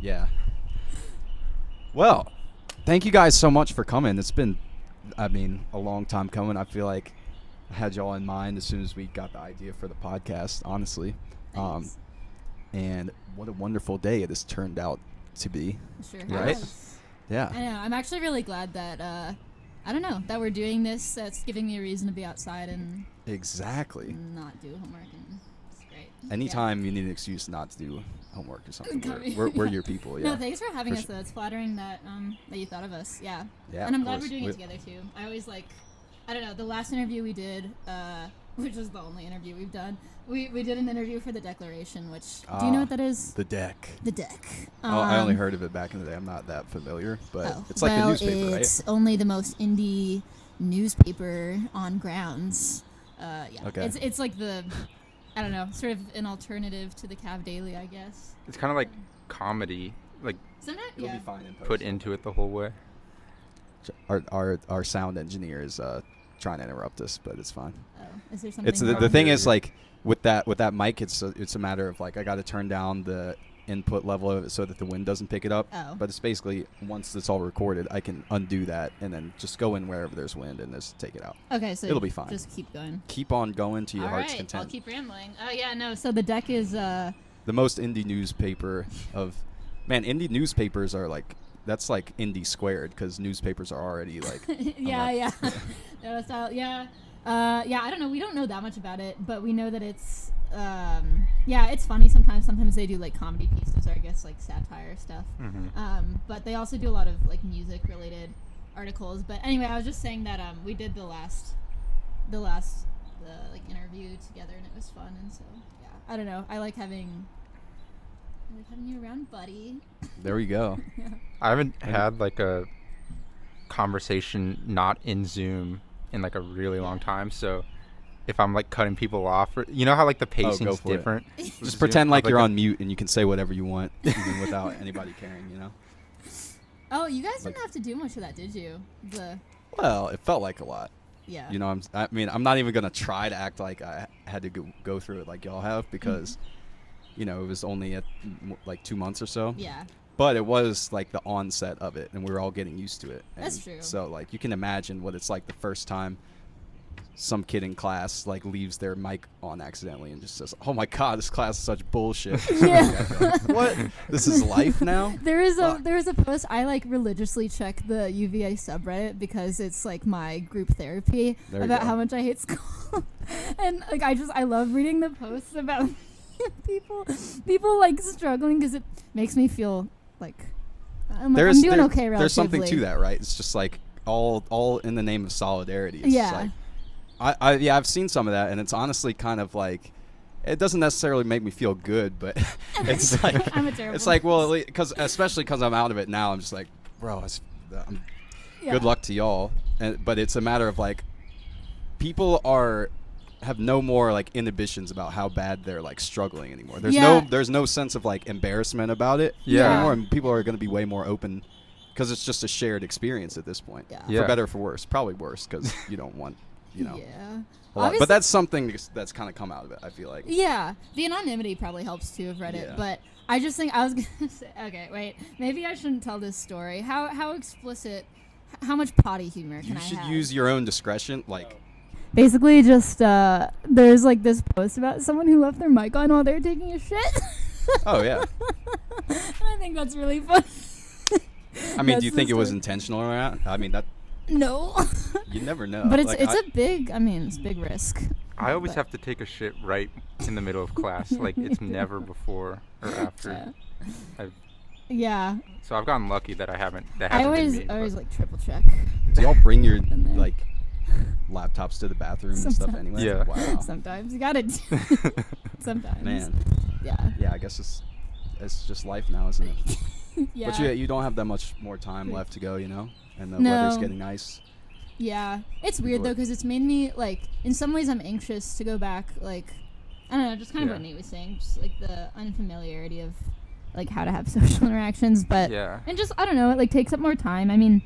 Yeah. Well, thank you guys so much for coming. It's been, a long time coming. I feel like I had y'all in mind as soon as we got the idea for the podcast, honestly. Thanks. And what a wonderful day it has turned out to be. Sure Right? has. Yeah. I know. I'm actually really glad that, I don't know, that we're doing this. That's giving me a reason to be outside and Exactly. not do homework. And it's great. Anytime you need an excuse not to do homework or something, Come we're your people. Yeah. No, thanks for having For us, though. It's flattering that that you thought of us. Yeah. Yeah, And I'm of glad course. we're doing it together, too. I always I don't know, the last interview we did, which was the only interview we've done, we did an interview for the Declaration, which, do you know what that is? The Deck. The Deck. I only heard of it back in the day. I'm not that familiar, but it's like well, the newspaper, right? It's only the most indie newspaper on grounds. Yeah. Okay. It's like the, I don't know, sort of an alternative to the Cav Daily, I guess. It's kind of like comedy, like Sometimes, It'll yeah. be fine in post. put into it the whole way. Our sound engineer is trying to interrupt us, but it's fine. Oh, is there something It's wrong? the thing is, like, with that mic, it's a matter of, like, I got to turn down the input level of it so that the wind doesn't pick it up. Oh. But it's basically, once it's all recorded, I can undo that and then just go in wherever there's wind and just take it out. Okay, so It'll be fine. Just keep going. Keep on going to your All heart's right, content. I'll keep rambling. Oh, yeah, no, so the Deck is, The most indie newspaper of... Man, indie newspapers are, like... That's, like, indie squared, because newspapers are already, like... yeah. No, style, yeah. Yeah, I don't know. We don't know that much about it, but we know that it's, yeah, it's funny sometimes. Sometimes they do, like, comedy pieces or, I guess, like, satire stuff. Mm-hmm. But they also do a lot of, like, music-related articles. But anyway, I was just saying that we did the last interview together, and it was fun. And so, yeah, I don't know. I like having you around, buddy. There we go. I haven't had like a conversation not in Zoom in like a really long time, so if I'm like cutting people off, or, you know how like the pacing's for it. different. Just pretend like you're on mute and you can say whatever you want, even without anybody caring, you know? Oh, you guys Like- didn't have to do much of that, did you? Well, it felt like a lot. Yeah. You know, I'm not even going to try to act like I had to go through it like y'all have, because, you know, it was only like 2 months or so. Yeah. But it was like the onset of it, and we were all getting used to it. That's And true. So, like, you can imagine what it's like the first time some kid in class, like, leaves their mic on accidentally and just says, "Oh my God, this class is such bullshit." Yeah. What? This is life now? There is Fuck. a post. I like religiously check the UVA subreddit because it's like my group therapy There you about go. how much I hate school. And like I love reading the posts about people like struggling, because it makes me feel like I'm doing okay relatively. There's something to that, right? It's just like all in the name of solidarity. It's Yeah. Like, I've seen some of that, and it's honestly kind of like, it doesn't necessarily make me feel good, but it's like, I'm a terrible it's like, well, especially because I'm out of it now, I'm just like, bro, Yeah. good luck to y'all. But it's a matter of like, people have no more like inhibitions about how bad they're like struggling anymore. There's no sense of like embarrassment about it Yeah. anymore, and people are going to be way more open because it's just a shared experience at this point. Yeah. For better or for worse. Probably worse, because you don't want, you know, Yeah. a lot. Obviously- But that's something that's kind of come out of it, I feel like. Yeah, the anonymity probably helps too of Reddit, Yeah. but I just think I was gonna say, okay, wait, maybe I shouldn't tell this story. How explicit, how much potty humor can You I should have? use your own discretion, like. Basically, just there's like this post about someone who left their mic on while they were taking a shit. Oh yeah. I think that's really funny. I mean, do you think it was intentional or not? I mean, that No. you never know. But it's Like, it's a big risk. I always But- have to take a shit right in the middle of class. Like it's never before or after. Yeah. So I've gotten lucky that I haven't. That I hasn't been always me, but- always like triple check. Do y'all bring your Been there. like laptops to the bathroom and stuff Sometimes. anyway? Yeah. Wow. Sometimes you gotta. Sometimes. Man. Yeah. Yeah, I guess it's just life now, isn't it? Yeah. But you don't have that much more time left to go, you know? And the No. weather's getting nice. Yeah, it's weird though, because it's made me like, in some ways I'm anxious to go back, like, I don't know, just kind of what Nate was saying, just like the unfamiliarity of like how to have social interactions, but Yeah. and just I don't know, it like takes up more time. I mean,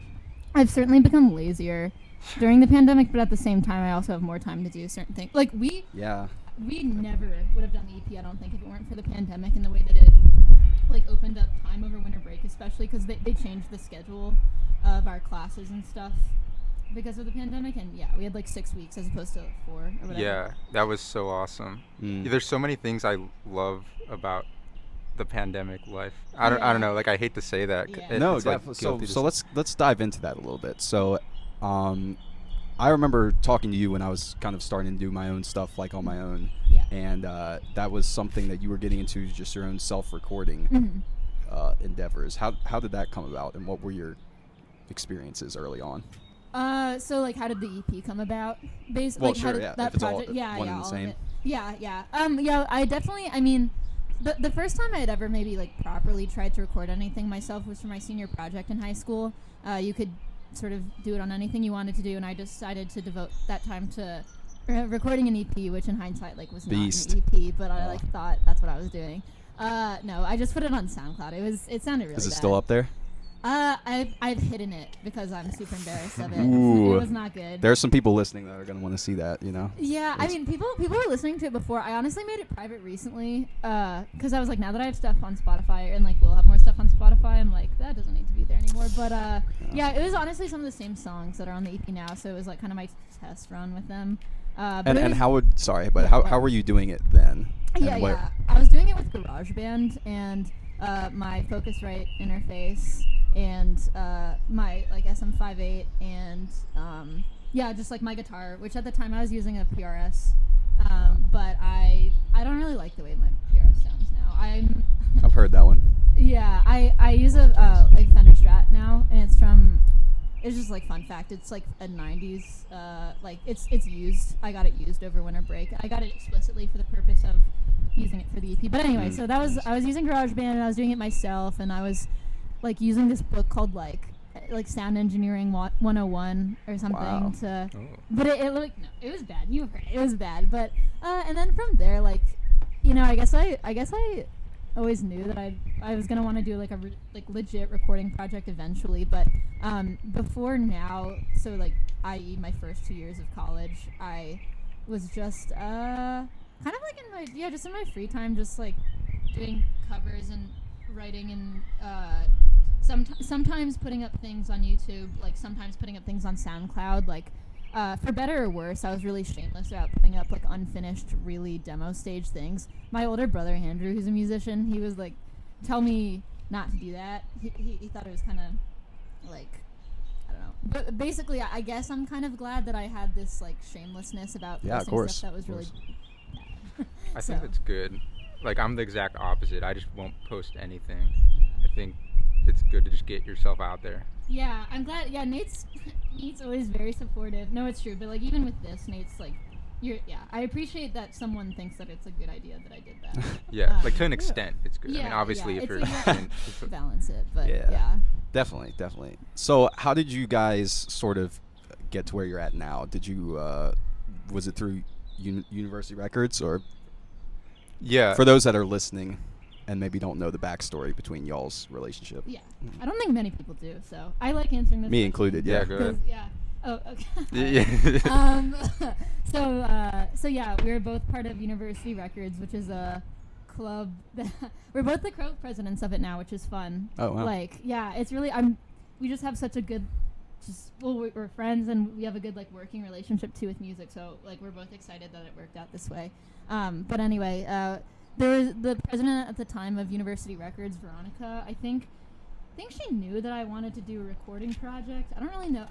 I've certainly become lazier during the pandemic, but at the same time I also have more time to do certain things. Like we never would have done the EP, I don't think, if it weren't for the pandemic and the way that it like opened up time over winter actually, because they changed the schedule of our classes and stuff because of the pandemic, and yeah, we had like 6 weeks as opposed to 4 or whatever. Yeah, that was so awesome. There's so many things I love about the pandemic life. I don't know, like I hate to say that. Yeah. No, it's like so let's dive into that a little bit. So I remember talking to you when I was kind of starting to do my own stuff, like on my own. Yeah. And that was something that you were getting into, just your own self-recording endeavors. How did that come about, and what were your experiences early on? So like, how did the EP come about? Well, like, sure, how did yeah. that If it's project, all yeah, one yeah, and the all same. of it. Yeah. I definitely, I mean, the first time I had ever maybe like properly tried to record anything myself was for my senior project in high school. You could sort of do it on anything you wanted to do, and I decided to devote that time to recording an EP, which in hindsight like was Beast. not an EP, but I like thought that's what I was doing. No, I just put it on SoundCloud. It sounded really bad. Is it still up there? I've hidden it because I'm super embarrassed of it. Ooh. It was not good. There's some people listening that are going to want to see that, you know? Yeah, I mean, people were listening to it before. I honestly made it private recently because I was like, now that I have stuff on Spotify and like we'll have more stuff on Spotify, I'm like, that doesn't need to be there anymore. But yeah, it was honestly some of the same songs that are on the EP now, so it was like kind of my test run with them. And how were you doing it then? Yeah. I was doing it with GarageBand and my Focusrite interface and my like SM58 and just like my guitar, which at the time I was using a PRS, but I don't really like the way my PRS sounds now. I've heard that one. Yeah, I use a like Fender Strat now, and it's just like fun fact, it's like a 90s like it's used. I got it used over winter break. I got it explicitly for the purpose of using it for the EP. But anyway, so I was using GarageBand and I was doing it myself, and I was like using this book called like Sound Engineering 101 or something. Wow. But it looked, no, it was bad. You heard it. It was bad. But and then from there, like, you know, I guess I always knew that I was gonna want to do like a legit recording project eventually. But before now, so like, i.e. my first 2 years of college, I was just kind of like just in my free time, just like doing covers and writing and sometimes putting up things on YouTube, like sometimes putting up things on SoundCloud, like for better or worse, I was really shameless about putting up like unfinished, really demo stage things. My older brother Andrew, who's a musician, he was like, tell me not to do that. He thought it was kind of like, I don't know. But basically, I guess I'm kind of glad that I had this like shamelessness about posting stuff that was really bad. I think that's good. Like, I'm the exact opposite. I just won't post anything. I think it's good to just get yourself out there. Yeah, I'm glad. Yeah, Nate's always very supportive. No, it's true. But like, even with this, Nate's like, I appreciate that someone thinks that it's a good idea that I did that. Yeah, like to an extent, it's good. Yeah, I mean, obviously, if you're balance it, but yeah. Definitely. So, how did you guys sort of get to where you're at now? Did you was it through University Records, or? Yeah. For those that are listening and maybe don't know the backstory between y'all's relationship. Yeah. I don't think many people do, so I like answering this. Me included, yeah. Go ahead. Yeah. Oh, okay. Yeah. So yeah, we were both part of University Records, which is a club that we're both the co-presidents of it now, which is fun. Oh, wow. Like, yeah, it's really we just have such a good we're friends, and we have a good like working relationship too with music, so like we're both excited that it worked out this way. But anyway, there was the president at the time of University Records, Veronica. I think she knew that I wanted to do a recording project. I don't really know.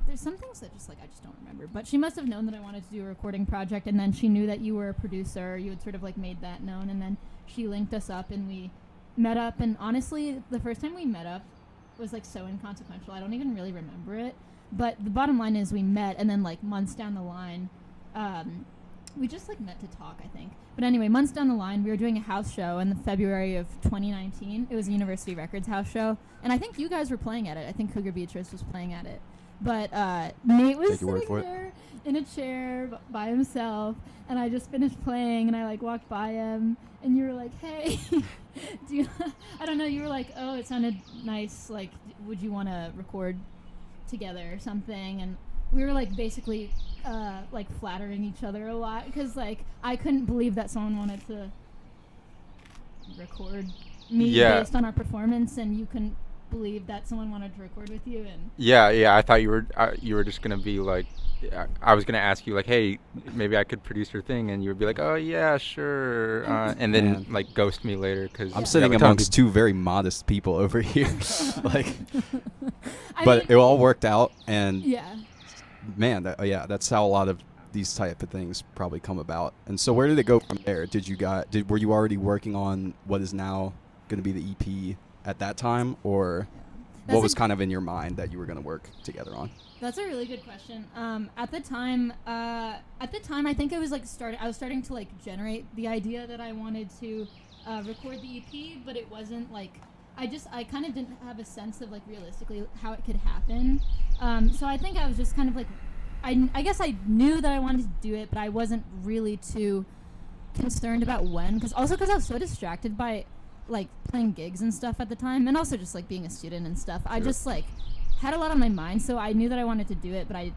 There's some things that just like I just don't remember, but she must have known that I wanted to do a recording project, and then she knew that you were a producer. You had sort of like made that known, and then she linked us up, and we met up. And honestly, the first time we met up was like so inconsequential. I don't even really remember it. But the bottom line is we met, and then like months down the line, we just like met to talk, I think. But anyway, months down the line, we were doing a house show in the February of 2019. It was a University Records house show, and I think you guys were playing at it. I think Cougar Beatrice was playing at it. But Nate was sitting there in a chair by himself, and I just finished playing, and I like walked by him, and you were like, "Hey, I don't know." You were like, "Oh, it sounded nice. Like, would you want to record together or something?" And we were like basically like flattering each other a lot, because like I couldn't believe that someone wanted to record me based on our performance, and you couldn't believed that someone wanted to record with you. And yeah, I thought you were just gonna be like, I was gonna ask you like, hey, maybe I could produce your thing, and you would be like, oh yeah, sure, and then like ghost me later because I'm sitting amongst two very modest people over here, like, but it all worked out, and man, that's how a lot of these type of things probably come about. And so where did it go from there? Were you already working on what is now going to be the EP at that time, or what was kind of in your mind that you were going to work together on? That's a really good question. At the time, I think I was like I was starting to like generate the idea that I wanted to record the EP, but it wasn't like I kind of didn't have a sense of like realistically how it could happen. So I think I was just kind of like, I guess I knew that I wanted to do it, but I wasn't really too concerned about when, because I was so distracted by like playing gigs and stuff at the time, and also just like being a student and stuff. I just like had a lot on my mind, so I knew that I wanted to do it, but it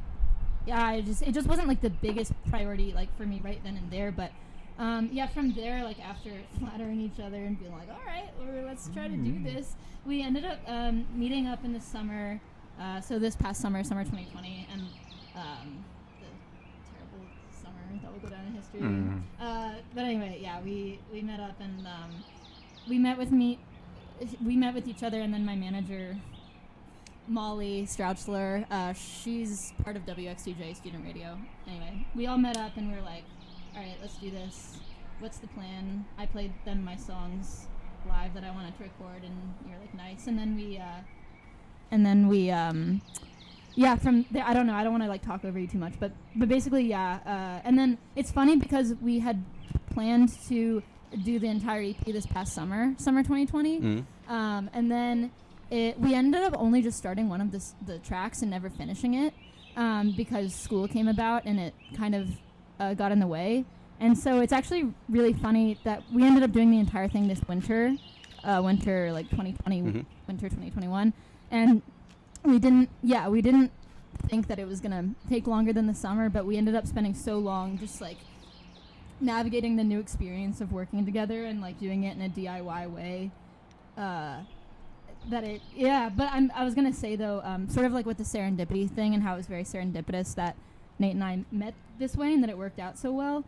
just wasn't like the biggest priority like for me right then and there. But from there, like after flattering each other and being like, all right, well, let's try to do this, we ended up meeting up in the summer. So this past summer 2020, and the terrible summer that will go down in history. But anyway, we met up, and we met with each other, and then my manager, Molly Strouchler, she's part of WXTJ Student Radio. Anyway, we all met up, and we were like, all right, let's do this. What's the plan? I played them my songs live that I wanted to record, and you're like, nice. And then we from there, I don't know, I don't want to like talk over you too much, but basically, and then it's funny because we had planned to do the entire EP this past summer 2020, and then we ended up only just starting one of the tracks and never finishing it, because school came about and it kind of got in the way. And so it's actually really funny that we ended up doing the entire thing this winter like 2020, winter 2021, and we didn't think that it was gonna take longer than the summer, but we ended up spending so long just like navigating the new experience of working together and like doing it in a DIY way, I was gonna say though, sort of like with the serendipity thing and how it was very serendipitous that Nate and I met this way and that it worked out so well.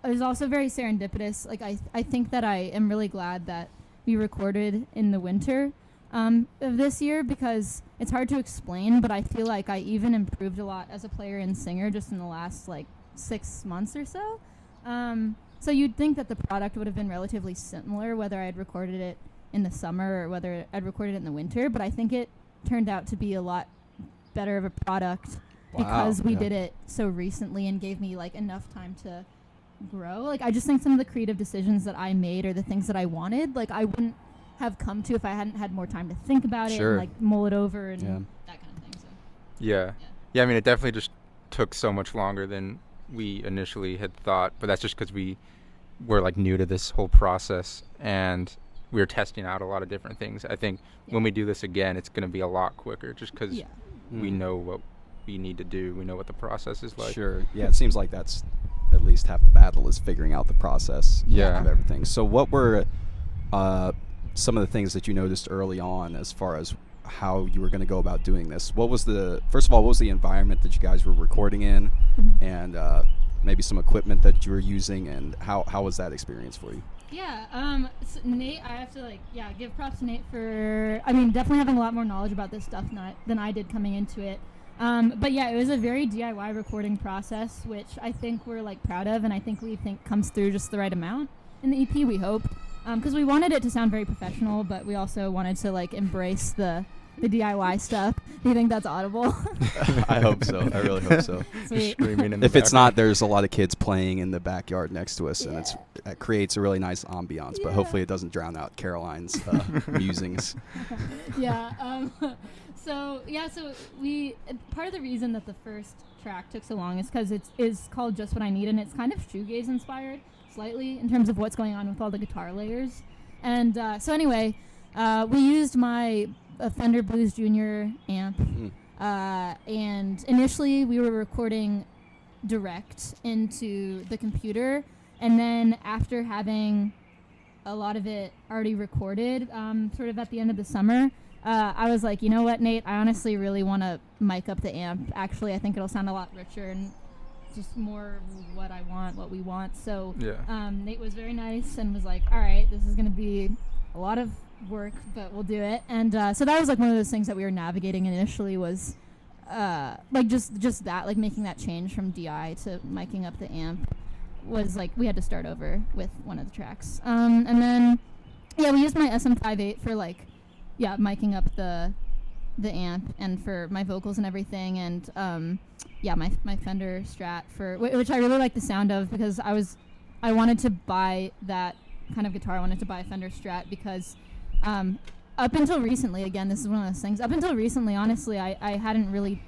It was also very serendipitous. Like I think that I am really glad that we recorded in the winter of this year, because it's hard to explain, but I feel like I even improved a lot as a player and singer just in the last like 6 months or so. So you'd think that the product would have been relatively similar whether I'd recorded it in the summer or whether I'd recorded it in the winter, but I think it turned out to be a lot better of a product because we did it so recently and gave me like enough time to grow. Like I just think some of the creative decisions that I made or the things that I wanted, like I wouldn't have come to if I hadn't had more time to think about it and like mull it over and that kind of thing. So yeah, I mean, it definitely just took so much longer than we initially had thought, but that's just because we were like new to this whole process and we were testing out a lot of different things. I think when we do this again, it's going to be a lot quicker just because we know what we need to do. We know what the process is like. Sure. Yeah, it seems like that's at least half the battle is figuring out the process of everything. So what were some of the things that you noticed early on as far as how you were going to go about doing this? First of all, what was the environment that you guys were recording in, and maybe some equipment that you were using, and how was that experience for you? So Nate, I have to give props to Nate for, definitely having a lot more knowledge about this stuff than I did coming into it. But it was a very DIY recording process, which I think we're like proud of, and I think we think comes through just the right amount in the EP, we hope. Because we wanted it to sound very professional, but we also wanted to like embrace the DIY stuff. Do you think that's audible? I hope so. I really hope so. Screaming in the if it's not, there's a lot of kids playing in the backyard next to us, and it creates a really nice ambiance. But hopefully, it doesn't drown out Caroline's musings. So we part of the reason that the first track took so long is because it is called Just What I Need, and it's kind of shoegaze inspired slightly in terms of what's going on with all the guitar layers. And we used my Fender Blues Junior amp, and initially we were recording direct into the computer, and then after having a lot of it already recorded, sort of at the end of the summer, I was like, you know what, Nate, I honestly really want to mic up the amp. Actually, I think it'll sound a lot richer and just more what we want. So Nate was very nice and was like, all right, this is going to be a lot of work, but we'll do it. And so that was like one of those things that we were navigating initially was like just that, like making that change from DI to miking up the amp was like we had to start over with one of the tracks. And then we used my SM58 for like miking up the amp and for my vocals and everything, and my Fender Strat for which I really like the sound of, because I wanted to buy that kind of guitar. I wanted to buy a Fender Strat because up until recently, again, this is one of those things, up until recently, honestly, I hadn't really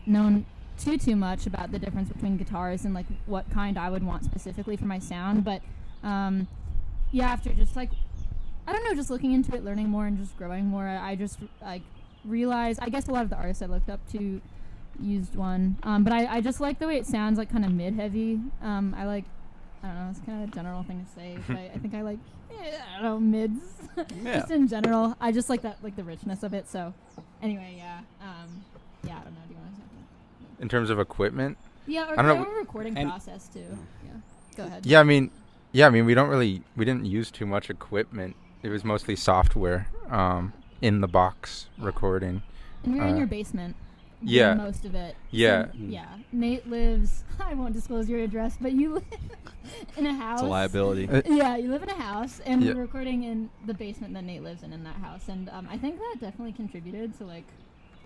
known too much about the difference between guitars and like what kind I would want specifically for my sound. But after just like, I don't know, just looking into it, learning more and just growing more, I just like realized, I guess a lot of the artists I looked up to used one, but I just like the way it sounds, like kind of mid-heavy. I don't know, it's kind of a general thing to say, but I think I like, I don't know, mids. Just in general, I just like that, like the richness of it. So anyway, I don't know, do you want to talk about that? In terms of equipment? Yeah, or our recording process too. Yeah, go ahead. Yeah, I mean, we didn't use too much equipment. It was mostly software, in the box recording. And you're in your basement. Yeah. Most of it. Yeah. So, Nate lives, I won't disclose your address, but you live in a house. It's a liability. You live in a house, and we're recording in the basement that Nate lives in that house. And I think that definitely contributed to like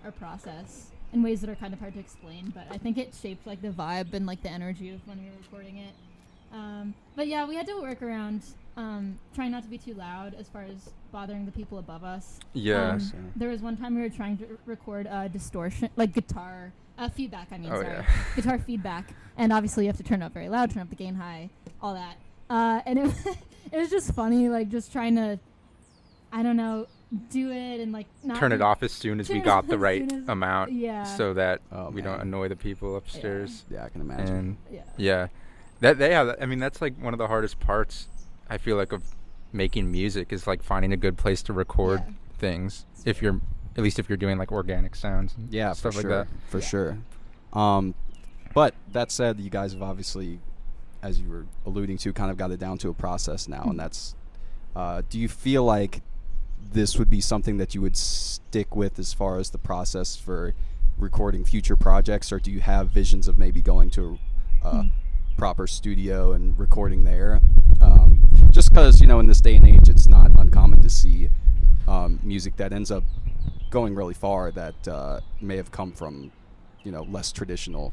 our process in ways that are kind of hard to explain, but I think it shaped like the vibe and like the energy of when we were recording it. But yeah, we had to work around trying not to be too loud as far as bothering the people above us. Yes. There was one time we were trying to record distortion, like guitar feedback. Guitar feedback, and obviously you have to turn it up very loud, turn up the gain high, all that. And it was just funny, like just trying to, I don't know, do it and like not turn it off as soon as we got the right amount, so that we man. don't annoy the people upstairs. Yeah, I can imagine. And I mean, that's like one of the hardest parts, I feel like, of making music, is like finding a good place to record things. If you're doing like organic sounds and stuff like that. For sure. But that said, you guys have obviously, as you were alluding to, kind of got it down to a process now, and that's do you feel like this would be something that you would stick with as far as the process for recording future projects, or do you have visions of maybe going to a proper studio and recording there? Just because, in this day and age, it's not uncommon to see music that ends up going really far that may have come from, less traditional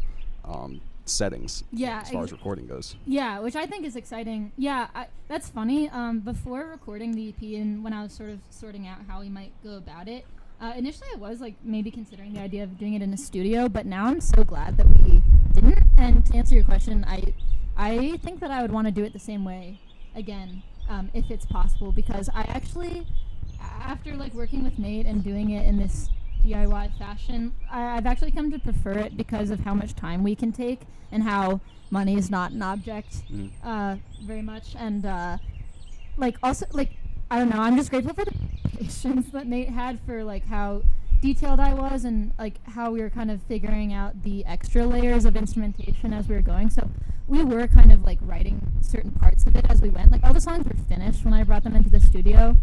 settings as far as recording goes. Yeah, which I think is exciting. Yeah, that's funny. Before recording the EP and when I was sort of sorting out how we might go about it, initially I was like maybe considering the idea of doing it in a studio, but now I'm so glad that we didn't. And to answer your question, I think that I would want to do it the same way again, if it's possible, because I actually, after like working with Nate and doing it in this DIY fashion, I've actually come to prefer it because of how much time we can take and how money is not an object very much. And also I don't know, I'm just grateful for the patience that Nate had for like how detailed I was and like how we were kind of figuring out the extra layers of instrumentation as we were going. So we were kind of like writing certain parts of it as we went. Like all the songs were finished when I brought them into the studio,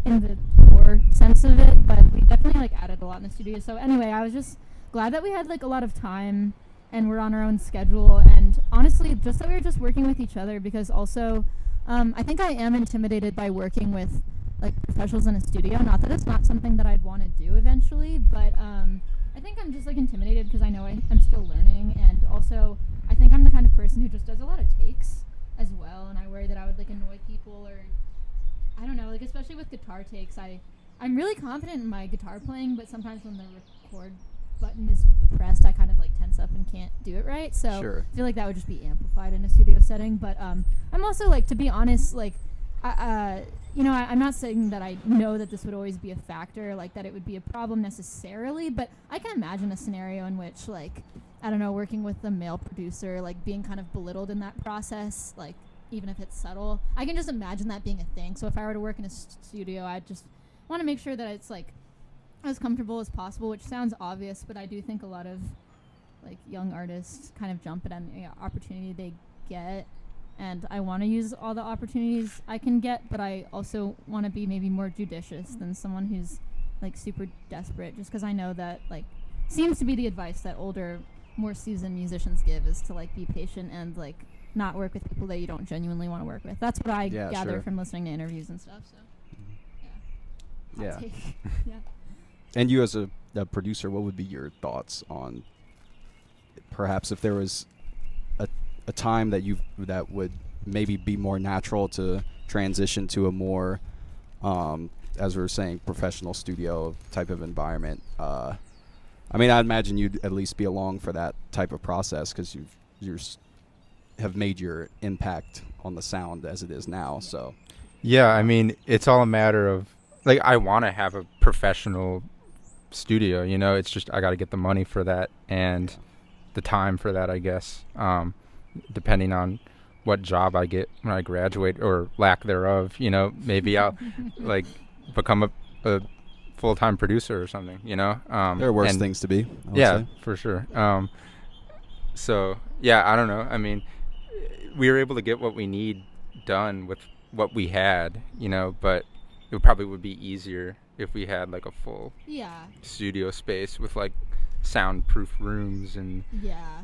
in the core sense of it, but we definitely like added a lot in the studio. So anyway, I was just glad that we had like a lot of time and we're on our own schedule, and honestly just that we were just working with each other, because also I think I am intimidated by working with like professionals in a studio. Not that it's not something that I'd want to do eventually, but I think I'm just like intimidated because I know I'm still learning, and also I think I'm the kind of person who just does a lot of takes as well, and I worry that I would like annoy people, or I don't know, like especially with guitar takes, I'm really confident in my guitar playing, but sometimes when the record button is pressed, I kind of like tense up and can't do it right. So I feel like that would just be amplified in a studio setting. But I'm also like, to be honest, like I'm not saying that I know that this would always be a factor, like that it would be a problem necessarily, but I can imagine a scenario in which, like, I don't know, working with a male producer, like being kind of belittled in that process, like, even if it's subtle. I can just imagine that being a thing. So if I were to work in a studio, I'd just want to make sure that it's like as comfortable as possible, which sounds obvious, but I do think a lot of like young artists kind of jump at any opportunity they get. And I want to use all the opportunities I can get, but I also want to be maybe more judicious than someone who's like super desperate, just because I know that like seems to be the advice that older, more seasoned musicians give, is to like be patient and like not work with people that you don't genuinely want to work with. That's what I gather from listening to interviews and stuff. So yeah. Yeah. And you as a producer, what would be your thoughts on perhaps if there was a time that would maybe be more natural to transition to a more, as we were saying, professional studio type of environment? I mean, I imagine you'd at least be along for that type of process because you have made your impact on the sound as it is now. So, yeah, I mean, it's all a matter of like I want to have a professional studio. You know, it's just I got to get the money for that and the time for that, I guess. Depending on what job I get when I graduate or lack thereof, you know, maybe I'll like become a full-time producer or something, you know. There are worse things to be. Yeah, for sure. So yeah, I don't know. I mean, we were able to get what we need done with what we had, you know, but it probably would be easier if we had like a full studio space with like soundproof rooms and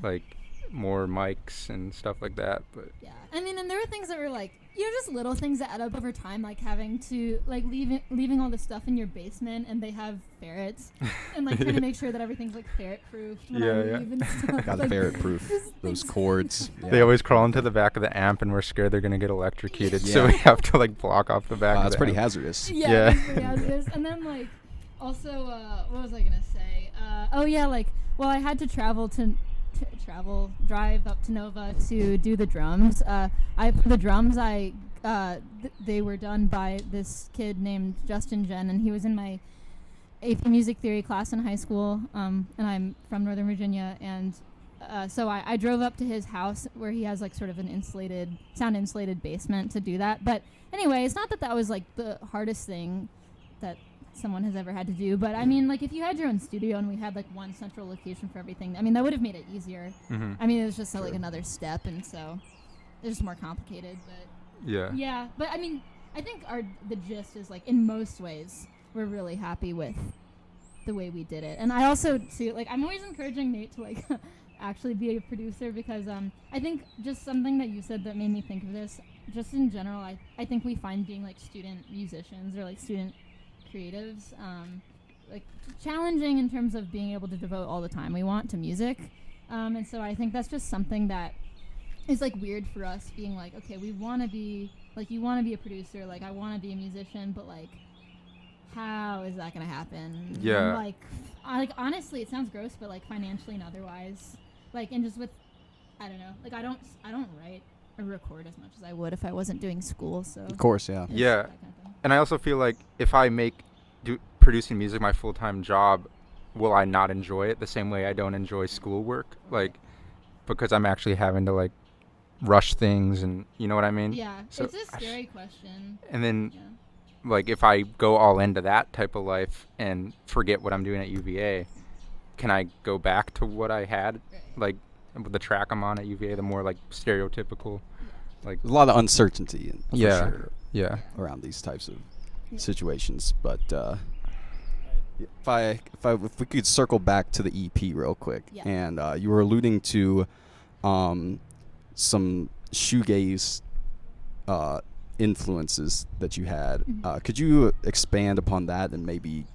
like more mics and stuff like that. But yeah, I mean, and there were things that were like, you know, just little things that add up over time, like having to like leaving all the stuff in your basement, and they have ferrets, and like trying to make sure that everything's like ferret proof. Got like, ferret proof those cords. They always crawl into the back of the amp, and we're scared they're gonna get electrocuted, so we have to like block off the back. Of That's the pretty amp. hazardous. Yeah, it's pretty hazardous. And then like also, what was I gonna say? I had to drive up to Nova to do the drums. For the drums, they were done by this kid named Justin Jen, and he was in my AP Music Theory class in high school, and I'm from Northern Virginia, and so I drove up to his house where he has like sort of an sound insulated basement to do that. But anyway, it's not that was like the hardest thing that someone has ever had to do, but I mean, like if you had your own studio and we had like one central location for everything, I mean that would have made it easier. Mm-hmm. I mean, it was just like another step, and so it's just more complicated. But yeah, but I mean, I think the gist is like in most ways we're really happy with the way we did it. And I also too, like, I'm always encouraging Nate to like actually be a producer, because I think just something that you said that made me think of this, just in general, I think we find being like student musicians or like student creatives like challenging in terms of being able to devote all the time we want to music, and so I think that's just something that is like weird for us, being like, okay, we want to be like, you want to be a producer, like I want to be a musician, but like how is that gonna happen? Yeah. And, like honestly, it sounds gross, but like financially and otherwise, like, and just with, I don't know, like I don't write or record as much as I would if I wasn't doing school. So of course, yeah. Yeah. And I also feel like if I producing music my full-time job, will I not enjoy it the same way I don't enjoy schoolwork? Like, because I'm actually having to like rush things, and you know what I mean? Yeah, so it's a scary question. And then like if I go all into that type of life and forget what I'm doing at UVA, can I go back to what I had, like the track I'm on at UVA, the more like stereotypical, like there's a lot of uncertainty for sure. Yeah, around these types of situations, but if we could circle back to the EP real quick, and you were alluding to some shoegaze influences that you had. Could you expand upon that and maybe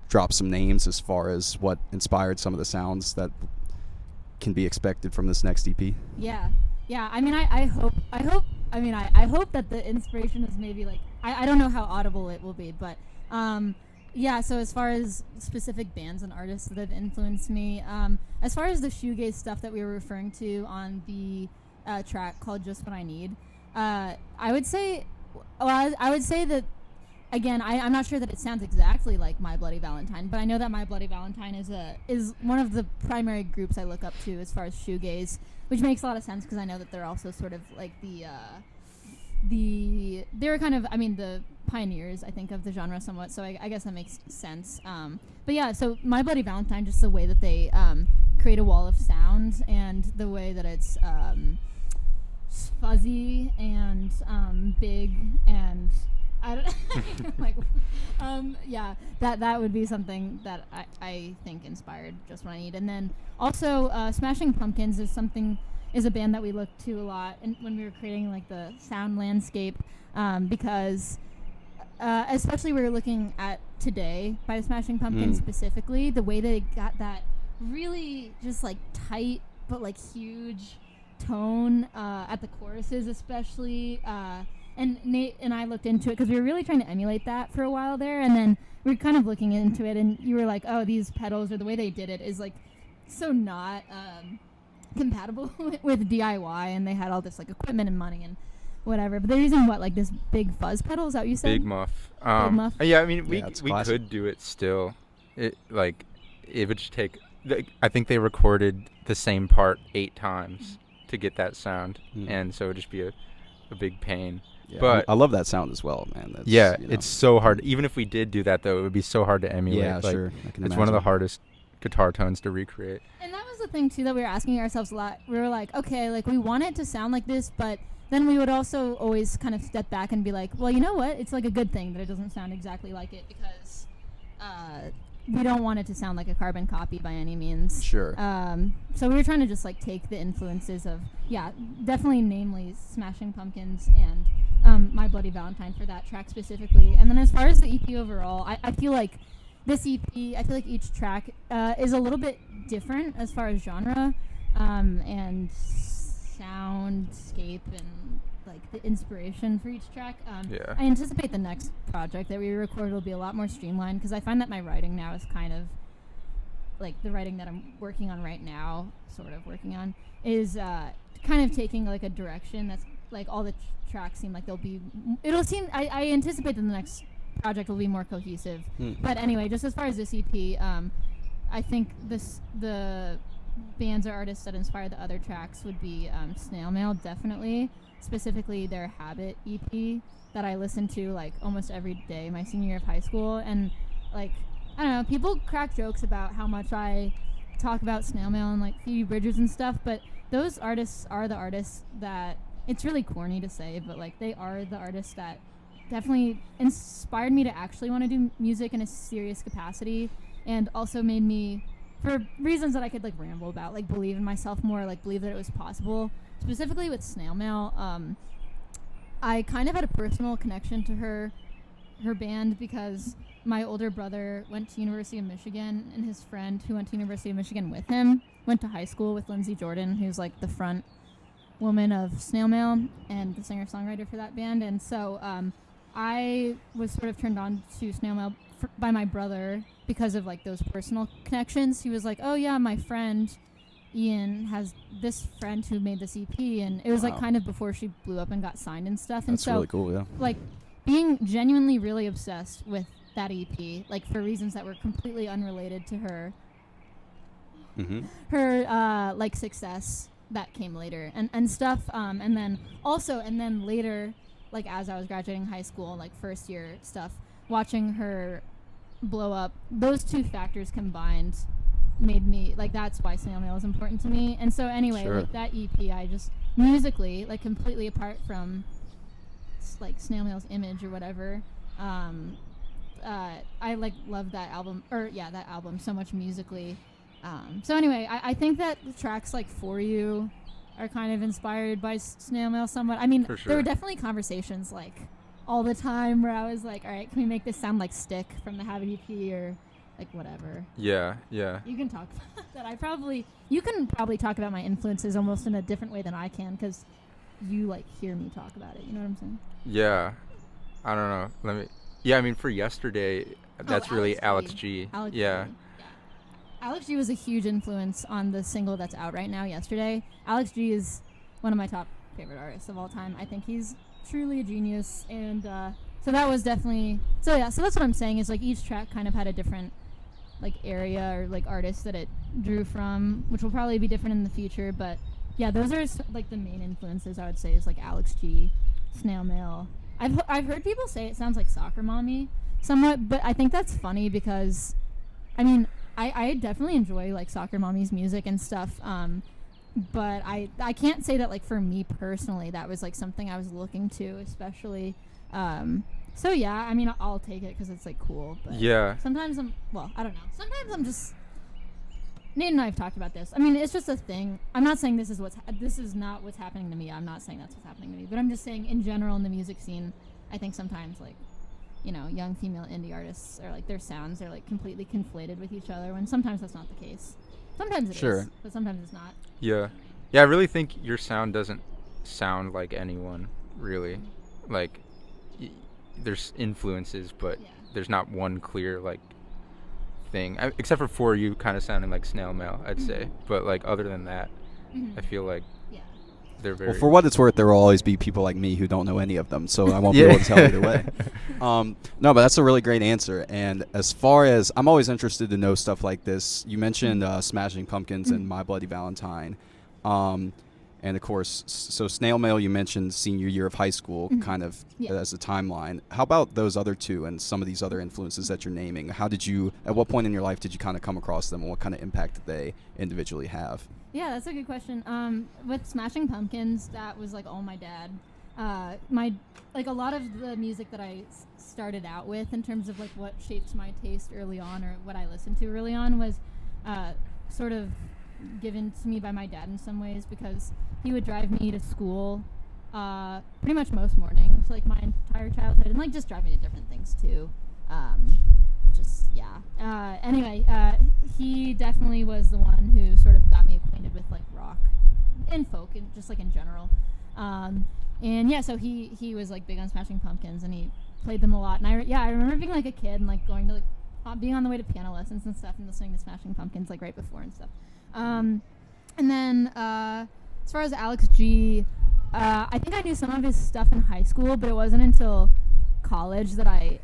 drop some names as far as what inspired some of the sounds that can be expected from this next EP? Yeah. I mean, I hope that the inspiration is maybe like, I don't know how audible it will be, but so as far as specific bands and artists that have influenced me, as far as the shoegaze stuff that we were referring to on the track called Just What I Need, I would say that, again, I'm not sure that it sounds exactly like My Bloody Valentine, but I know that My Bloody Valentine is one of the primary groups I look up to as far as shoegaze, which makes a lot of sense because I know that they're also sort of like the they were kind of, I mean, the pioneers, I think, of the genre somewhat, so I guess that makes sense. But yeah, so My Bloody Valentine, just the way that they create a wall of sound and the way that it's fuzzy and big and I don't like yeah, that would be something that I think inspired just what I need. And then also Smashing Pumpkins is a band that we looked to a lot and when we were creating like the sound landscape because especially we were looking at Today by the Smashing Pumpkins specifically, the way they got that really just like tight but like huge tone at the choruses especially, and Nate and I looked into it because we were really trying to emulate that for a while there, and then we were kind of looking into it and you were like, oh, these pedals or the way they did it is like so not compatible with DIY, and they had all this like equipment and money and whatever, but they're using what, like this big fuzz pedal, is that what you said? Big muff. Big muff? Yeah, I mean we classic. could do it still. It would just take, I think they recorded the same part 8 times to get that sound, and so it would just be a big pain. Yeah, but I love that sound as well, man. That's, it's so hard. Even if we did do that, though, it would be so hard to emulate. Yeah, like, sure. I can it's one of the imagine. hardest guitar tones to recreate. And that was the thing too that we were asking ourselves a lot. We were like, okay, like we want it to sound like this, but then we would also always kind of step back and be like, well, you know what? It's like a good thing that it doesn't sound exactly like it because we don't want it to sound like a carbon copy by any means. Sure. So we were trying to just like take the influences of, definitely namely Smashing Pumpkins and My Bloody Valentine for that track specifically. And then as far as the EP overall, I feel like this EP, I feel like each track is a little bit different as far as genre and soundscape and like the inspiration for each track. I anticipate the next project that we record will be a lot more streamlined because I find that my writing now is kind of like the writing that I'm working on right now, is kind of taking like a direction that's like all the tracks seem like I anticipate that the next project will be more cohesive. But anyway, just as far as this EP, I think the bands or artists that inspired the other tracks would be Snail Mail, definitely, specifically their Habit EP that I listened to like almost every day my senior year of high school. And like, I don't know, people crack jokes about how much I talk about Snail Mail and like Phoebe Bridgers and stuff, but those artists are the artists that, it's really corny to say, but like they are the artists that definitely inspired me to actually want to do music in a serious capacity, and also made me, for reasons that I could like ramble about, like believe in myself more, like believe that it was possible. Specifically with Snail Mail, I kind of had a personal connection to her band because my older brother went to University of Michigan, and his friend who went to University of Michigan with him went to high school with Lindsay Jordan, who's like the front woman of Snail Mail and the singer-songwriter for that band. And so I was sort of turned on to Snail Mail by my brother because of like those personal connections. He was like, oh yeah, my friend Ian has this friend who made this EP, and it was like kind of before she blew up and got signed and stuff. And That's so really cool, yeah. like being genuinely really obsessed with that EP, like for reasons that were completely unrelated to her like success that came later and stuff, and then later, like as I was graduating high school, like first year stuff, watching her blow up, those two factors combined made me like, that's why Snail Mail is important to me. And so anyway, Sure. like that EP, I just musically, like completely apart from like Snail Mail's image or whatever, I like love that album, that album so much musically. So anyway, I think that the tracks like For You are kind of inspired by Snail Mail somewhat. I mean, For sure. there were definitely conversations like all the time where I was like, all right, can we make this sound like Stick from the Habit EP or like whatever. Yeah. You can talk about that. You can probably talk about my influences almost in a different way than I can because you like hear me talk about it. You know what I'm saying? Yeah. I don't know. I mean, for Yesterday, that's really Alex G. Alex Yeah. G. Alex G was a huge influence on the single that's out right now, Yesterday. Alex G is one of my top favorite artists of all time. I think he's truly a genius, and so that was definitely so that's what I'm saying is like each track kind of had a different like area or like artist that it drew from, which will probably be different in the future, but yeah, those are like the main influences I would say is like Alex G Snail Mail. I've heard people say it sounds like Soccer Mommy somewhat, but I think that's funny because, I mean, I definitely enjoy like Soccer Mommy's music and stuff. But I can't say that like for me personally that was like something I was looking to, especially. So yeah, I mean I'll take it because it's like cool. But yeah. Sometimes I don't know. Sometimes I'm just. Nate and I have talked about this. I mean, it's just a thing. I'm not saying this is not what's happening to me. I'm not saying that's what's happening to me. But I'm just saying in general in the music scene, I think sometimes like, you know, young female indie artists are like their sounds are like completely conflated with each other when sometimes that's not the case. Sometimes it is, but sometimes it's not. Yeah. Yeah, I really think your sound doesn't sound like anyone, really. Like, there's influences, but there's not one clear, like, thing. Except for you kind of sounding like Snail Mail, I'd say. But, like, other than that, I feel like they're very... Well, for what it's worth, there will always be people like me who don't know any of them, so I won't be able to tell either way. No, but that's a really great answer. And as far as... I'm always interested to know stuff like this. You mentioned Smashing Pumpkins and My Bloody Valentine. And, of course, so Snail Mail, you mentioned senior year of high school kind of as a timeline. How about those other two and some of these other influences that you're naming? How did you... At what point in your life did you kind of come across them, and what kind of impact did they individually have? Yeah, that's a good question. With Smashing Pumpkins, that was like all my dad. A lot of the music that I started out with in terms of like what shaped my taste early on or what I listened to early on was sort of given to me by my dad in some ways because he would drive me to school pretty much most mornings, like my entire childhood, and like just drive me to different things too. Anyway, he definitely was the one who sort of got me acquainted with like rock and folk and just like in general. So he was like big on Smashing Pumpkins and he played them a lot. And I remember being like a kid and like going to like being on the way to piano lessons and stuff and listening to Smashing Pumpkins like right before and stuff. As far as Alex G, I think I knew some of his stuff in high school, but it wasn't until college that I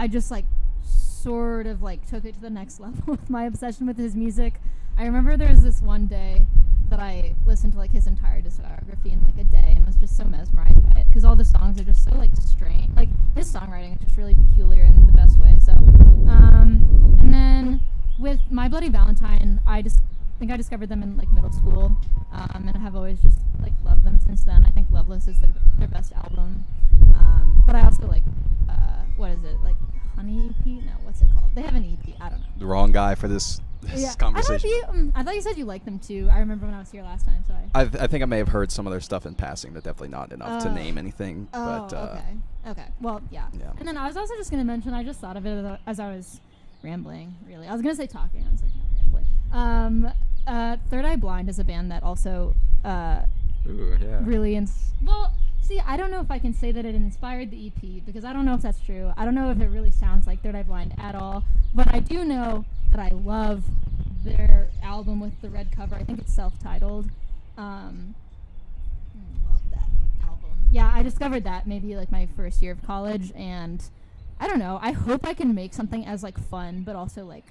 just like sort of like took it to the next level with my obsession with his music. I remember there was this one day that I listened to like his entire discography in like a day and was just so mesmerized by it because all the songs are just so like strange. Like his songwriting is just really peculiar in the best way. So, and then with My Bloody Valentine, I think I discovered them in like middle school, and I have always just like loved them since then. I think Loveless is their best album, but I also like what is it like Honey EP? No, what's it called? They have an EP. I don't know. The wrong guy for this conversation. I thought you said you liked them too. I remember when I was here last time. So I think I may have heard some of their stuff in passing, but definitely not enough to name anything. Okay. Well, yeah. And then I was also just gonna mention. I just thought of it as I was rambling. Really, I was gonna say talking. I was like, no, rambling. Third Eye Blind is a band that also really see, I don't know if I can say that it inspired the EP because I don't know if that's true. I don't know if it really sounds like Third Eye Blind at all, but I do know that I love their album with the red cover. I think it's self-titled. Love that album. Yeah, I discovered that maybe like my first year of college, and I don't know. I hope I can make something as like fun, but also like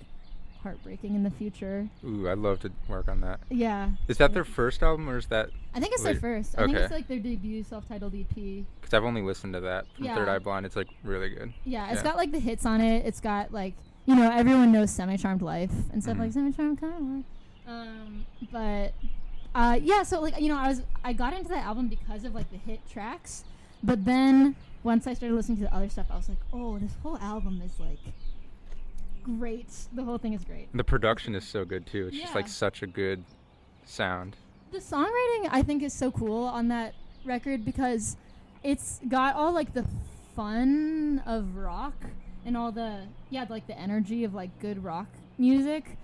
heartbreaking in the future. Ooh, I'd love to work on that. Yeah. Is that their first album or is that... I think it's their first. I think it's like their debut self-titled EP. Because I've only listened to that from Third Eye Blind. It's like really good. Yeah, it's got like the hits on it. It's got like, you know, everyone knows Semi-Charmed Life and stuff like Semi-Charmed Kind of Life. So like, you know, I got into that album because of like the hit tracks. But then once I started listening to the other stuff, I was like, oh, this whole album is like great. The whole thing is great. The production is so good too. It's just like such a good sound. The songwriting I think is so cool on that record because it's got all like the fun of rock and all the like the energy of like good rock music,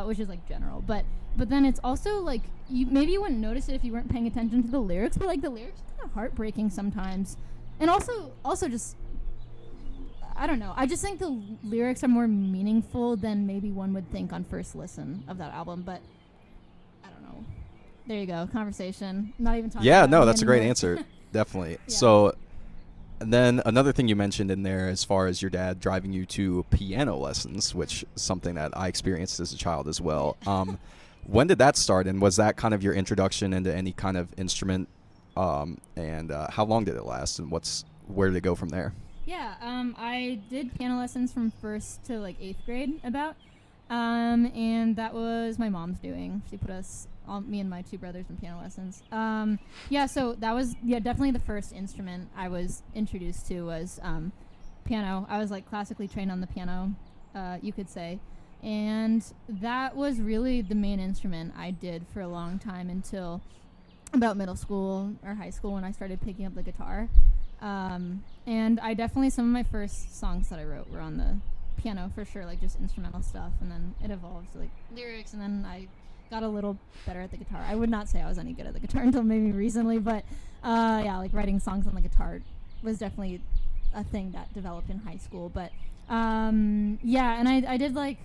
which is like general. But then it's also like you wouldn't notice it if you weren't paying attention to the lyrics, but like the lyrics are kind of heartbreaking sometimes. And also just I don't know. I just think the lyrics are more meaningful than maybe one would think on first listen of that album, but I don't know. There you go. Conversation. Not even talking about no, that's a great answer. Definitely. Yeah. So, and then another thing you mentioned in there as far as your dad driving you to piano lessons, which is something that I experienced as a child as well. When did that start, and was that kind of your introduction into any kind of instrument And how long did it last, and where did it go from there? Yeah, I did piano lessons from 1st to like 8th grade about, and that was my mom's doing. She put us, me and my 2 brothers, in piano lessons. Yeah, so that was definitely the first instrument I was introduced to was piano. I was like classically trained on the piano, you could say, and that was really the main instrument I did for a long time until about middle school or high school when I started picking up the guitar. And I definitely, some of my first songs that I wrote were on the piano for sure, like just instrumental stuff, and then it evolved to like lyrics, and then I got a little better at the guitar. I would not say I was any good at the guitar until maybe recently, but yeah, like writing songs on the guitar was definitely a thing that developed in high school. But yeah, and I did like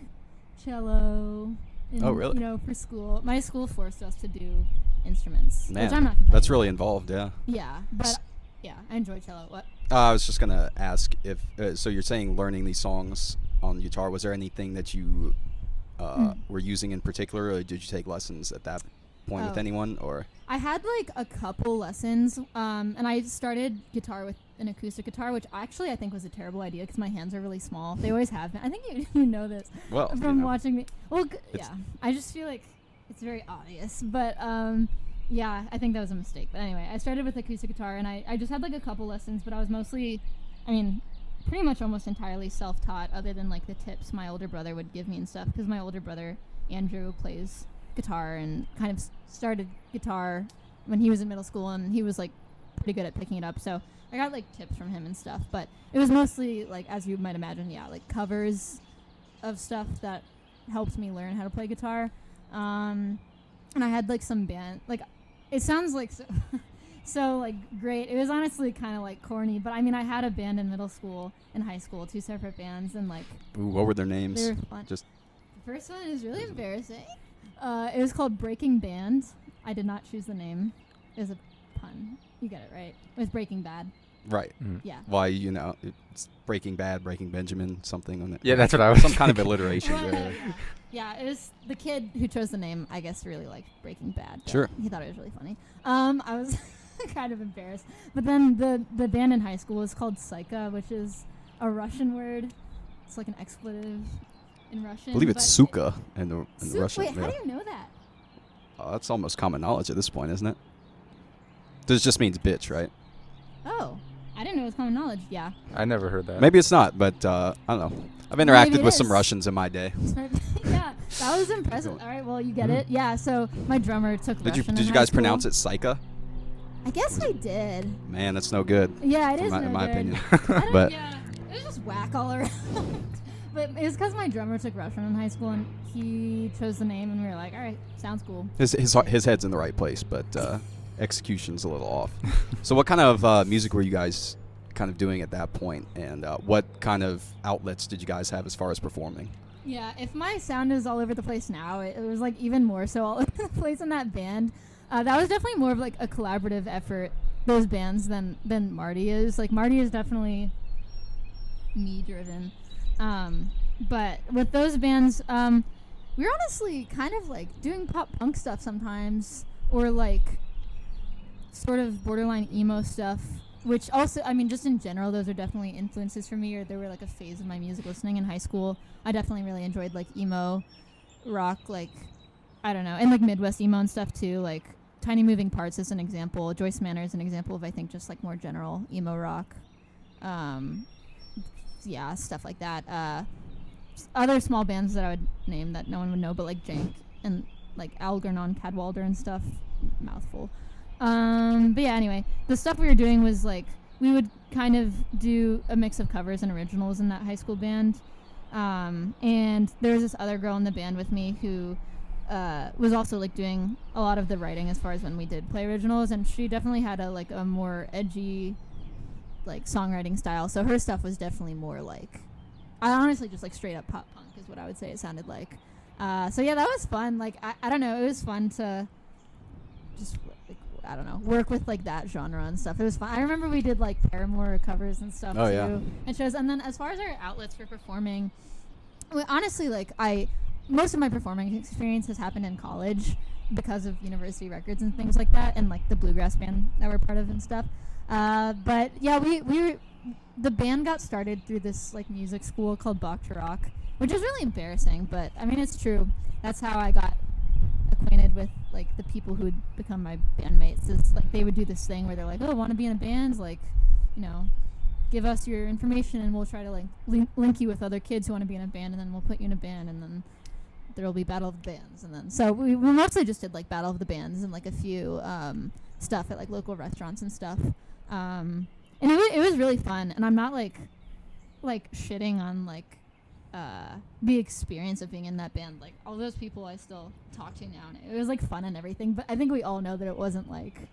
cello Oh, really? You know, for school. My school forced us to do instruments, Man, which I'm not complaining that's really about. involved, yeah. Yeah, but yeah, I enjoy cello. What? I was just gonna ask if so you're saying learning these songs on guitar, was there anything that you were using in particular, or did you take lessons at that point with anyone? Or I had like a couple lessons, and I started guitar with an acoustic guitar, which actually I think was a terrible idea because my hands are really small. They always have been. I think you know this from watching me. Well, yeah, I just feel like it's very obvious, but yeah, I think that was a mistake. But anyway, I started with acoustic guitar, and I just had like a couple lessons, but I was mostly, I mean, pretty much almost entirely self-taught, other than like the tips my older brother would give me and stuff, because my older brother, Andrew, plays guitar and kind of started guitar when he was in middle school, and he was like pretty good at picking it up, so I got like tips from him and stuff, but it was mostly like, as you might imagine, yeah, like covers of stuff that helped me learn how to play guitar. And I had like some band, like it sounds like so like great. It was honestly kind of like corny, but I mean, I had a band in middle school and high school, 2 separate bands, and like what were their names? They were fun. Just the first one is really embarrassing. It was called Breaking Band. I did not choose the name. It was a pun. You get it right. It was Breaking Bad. Right. Mm-hmm. Yeah. Why, you know, it's Breaking Bad, Breaking Benjamin, something on it. Yeah, that's what I was. Some kind of alliteration Well, there. yeah, it was the kid who chose the name, I guess, really liked Breaking Bad. Sure. He thought it was really funny. I was kind of embarrassed. But then the band in high school was called Psycha, which is a Russian word. It's like an expletive in Russian. I believe it's suka in the Russian. Wait, how do you know that? That's almost common knowledge at this point, isn't it? This just means bitch, right? Oh, I didn't know it was common knowledge. Yeah. I never heard that. Maybe it's not, but I don't know. I've interacted with some Russians in my day. Yeah, that was impressive. All right, well, you get it. Yeah, so my drummer took Russian. Did you guys pronounce it Psycha? I guess I did. Man, that's no good. Yeah, it is in my opinion. But yeah, it was just whack all around. But it was because my drummer took Russian in high school, and he chose the name, and we were like, all right, sounds cool. His head's in the right place, but execution's a little off. So what kind of music were you guys kind of doing at that point, and what kind of outlets did you guys have as far as performing? Yeah, if my sound is all over the place now, it was like even more so all over the place in that band. That was definitely more of like a collaborative effort, those bands, than Marti is. Like Marti is definitely me driven. But with those bands, we were honestly kind of like doing pop punk stuff sometimes, or like sort of borderline emo stuff, which also, I mean, just in general, those are definitely influences for me, or they were like a phase of my music listening in high school. I definitely really enjoyed like emo rock, like, I don't know, and like Midwest emo and stuff too, like Tiny Moving Parts is an example, Joyce Manor is an example of, I think, just like more general emo rock. Yeah, stuff like that. Other small bands that I would name that no one would know, but like Jank and like Algernon Cadwalder and stuff. Mouthful. But yeah, anyway, the stuff we were doing was like, we would kind of do a mix of covers and originals in that high school band. And there was this other girl in the band with me who was also like doing a lot of the writing as far as when we did play originals, and she definitely had a more edgy like songwriting style, so her stuff was definitely more like, I honestly just like straight up pop punk is what I would say it sounded like. So yeah, that was fun. Like I don't know, it was fun to just like, I don't know, work with like that genre and stuff. It was fun. I remember we did like Paramore covers and stuff too, yeah. and shows. And then as far as our outlets for performing, honestly, like I most of my performing experience has happened in college because of university records and things like that, and like the bluegrass band that we're part of and stuff. But yeah, the band got started through this like music school called Bach to Rock, which is really embarrassing, but I mean it's true. That's how I got acquainted with like the people who would become my bandmates. It's like they would do this thing where they're like, oh, want to be in a band? Like, you know, give us your information and we'll try to like link you with other kids who want to be in a band, and then we'll put you in a band, and then there'll be Battle of the Bands. And then so we mostly just did like Battle of the Bands and like a few stuff at like local restaurants and stuff. And it was really fun, and I'm not like shitting on like the experience of being in that band. Like all those people I still talk to now, and it was like fun and everything, but I think we all know that it wasn't like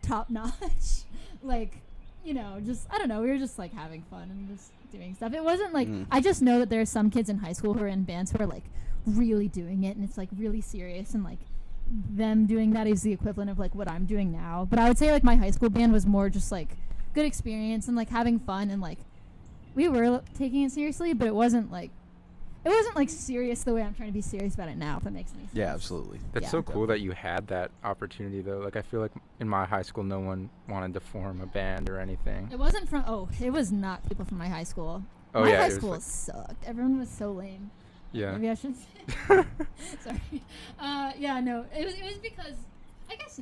top notch. Like, you know, just I don't know, we were just like having fun and just doing stuff. It wasn't like I just know that there are some kids in high school who are in bands who are like really doing it, and it's like really serious, and like them doing that is the equivalent of like what I'm doing now. But I would say like my high school band was more just like good experience and like having fun, and like we were taking it seriously, but it wasn't like serious the way I'm trying to be serious about it now, if that makes any sense. Yeah, absolutely. That's so cool that you had that opportunity, though. Like, I feel like in my high school, no one wanted to form a band or anything. It wasn't it was not people from my high school. My high school sucked. Everyone was so lame. Yeah. Maybe I should say. Sorry. Yeah, no. It was because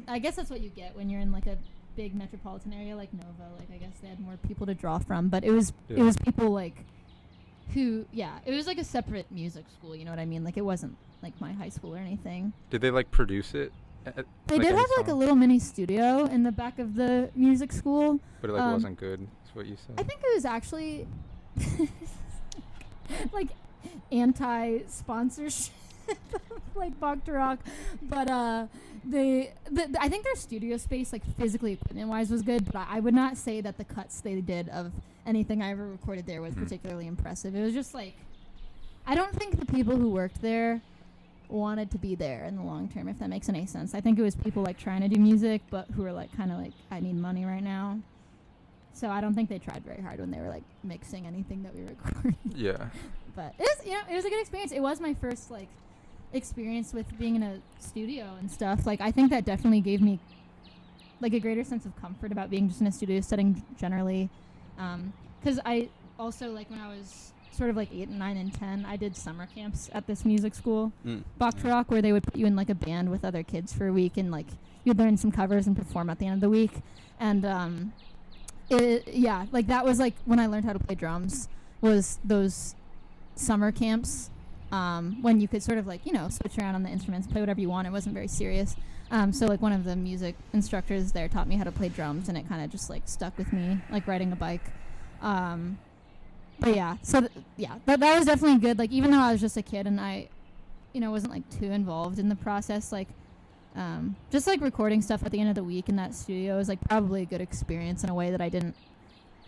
I guess that's what you get when you're in like a big metropolitan area like Nova. Like, I guess they had more people to draw from, but it was people like who, it was like a separate music school, you know what I mean? Like, it wasn't like my high school or anything. Did they like produce it? They did have like a little mini studio in the back of the music school. But it like wasn't good, is what you said. I think it was actually like anti-sponsorship like Bach to Rock, but I think their studio space, like physically equipment wise, was good, but I would not say that the cuts they did of anything I ever recorded there was particularly impressive. It was just like, I don't think the people who worked there wanted to be there in the long term, if that makes any sense. I think it was people like trying to do music, but who were like kind of like, I need money right now. So I don't think they tried very hard when they were like mixing anything that we recorded. Yeah. But it was a good experience. It was my first like experience with being in a studio and stuff. Like, I think that definitely gave me like a greater sense of comfort about being just in a studio setting generally. Because I also, like, when I was sort of like 8 and 9 and 10, I did summer camps at this music school, Bach to Rock, where they would put you in like a band with other kids for a week, and like you'd learn some covers and perform at the end of the week. And like that was like when I learned how to play drums, was those summer camps, when you could sort of like, you know, switch around on the instruments, play whatever you want. It wasn't very serious. So like one of the music instructors there taught me how to play drums, and it kind of just like stuck with me, like riding a bike. But yeah, so that was definitely good. Like, even though I was just a kid and I, you know, wasn't like too involved in the process, like just like recording stuff at the end of the week in that studio is like probably a good experience in a way that I didn't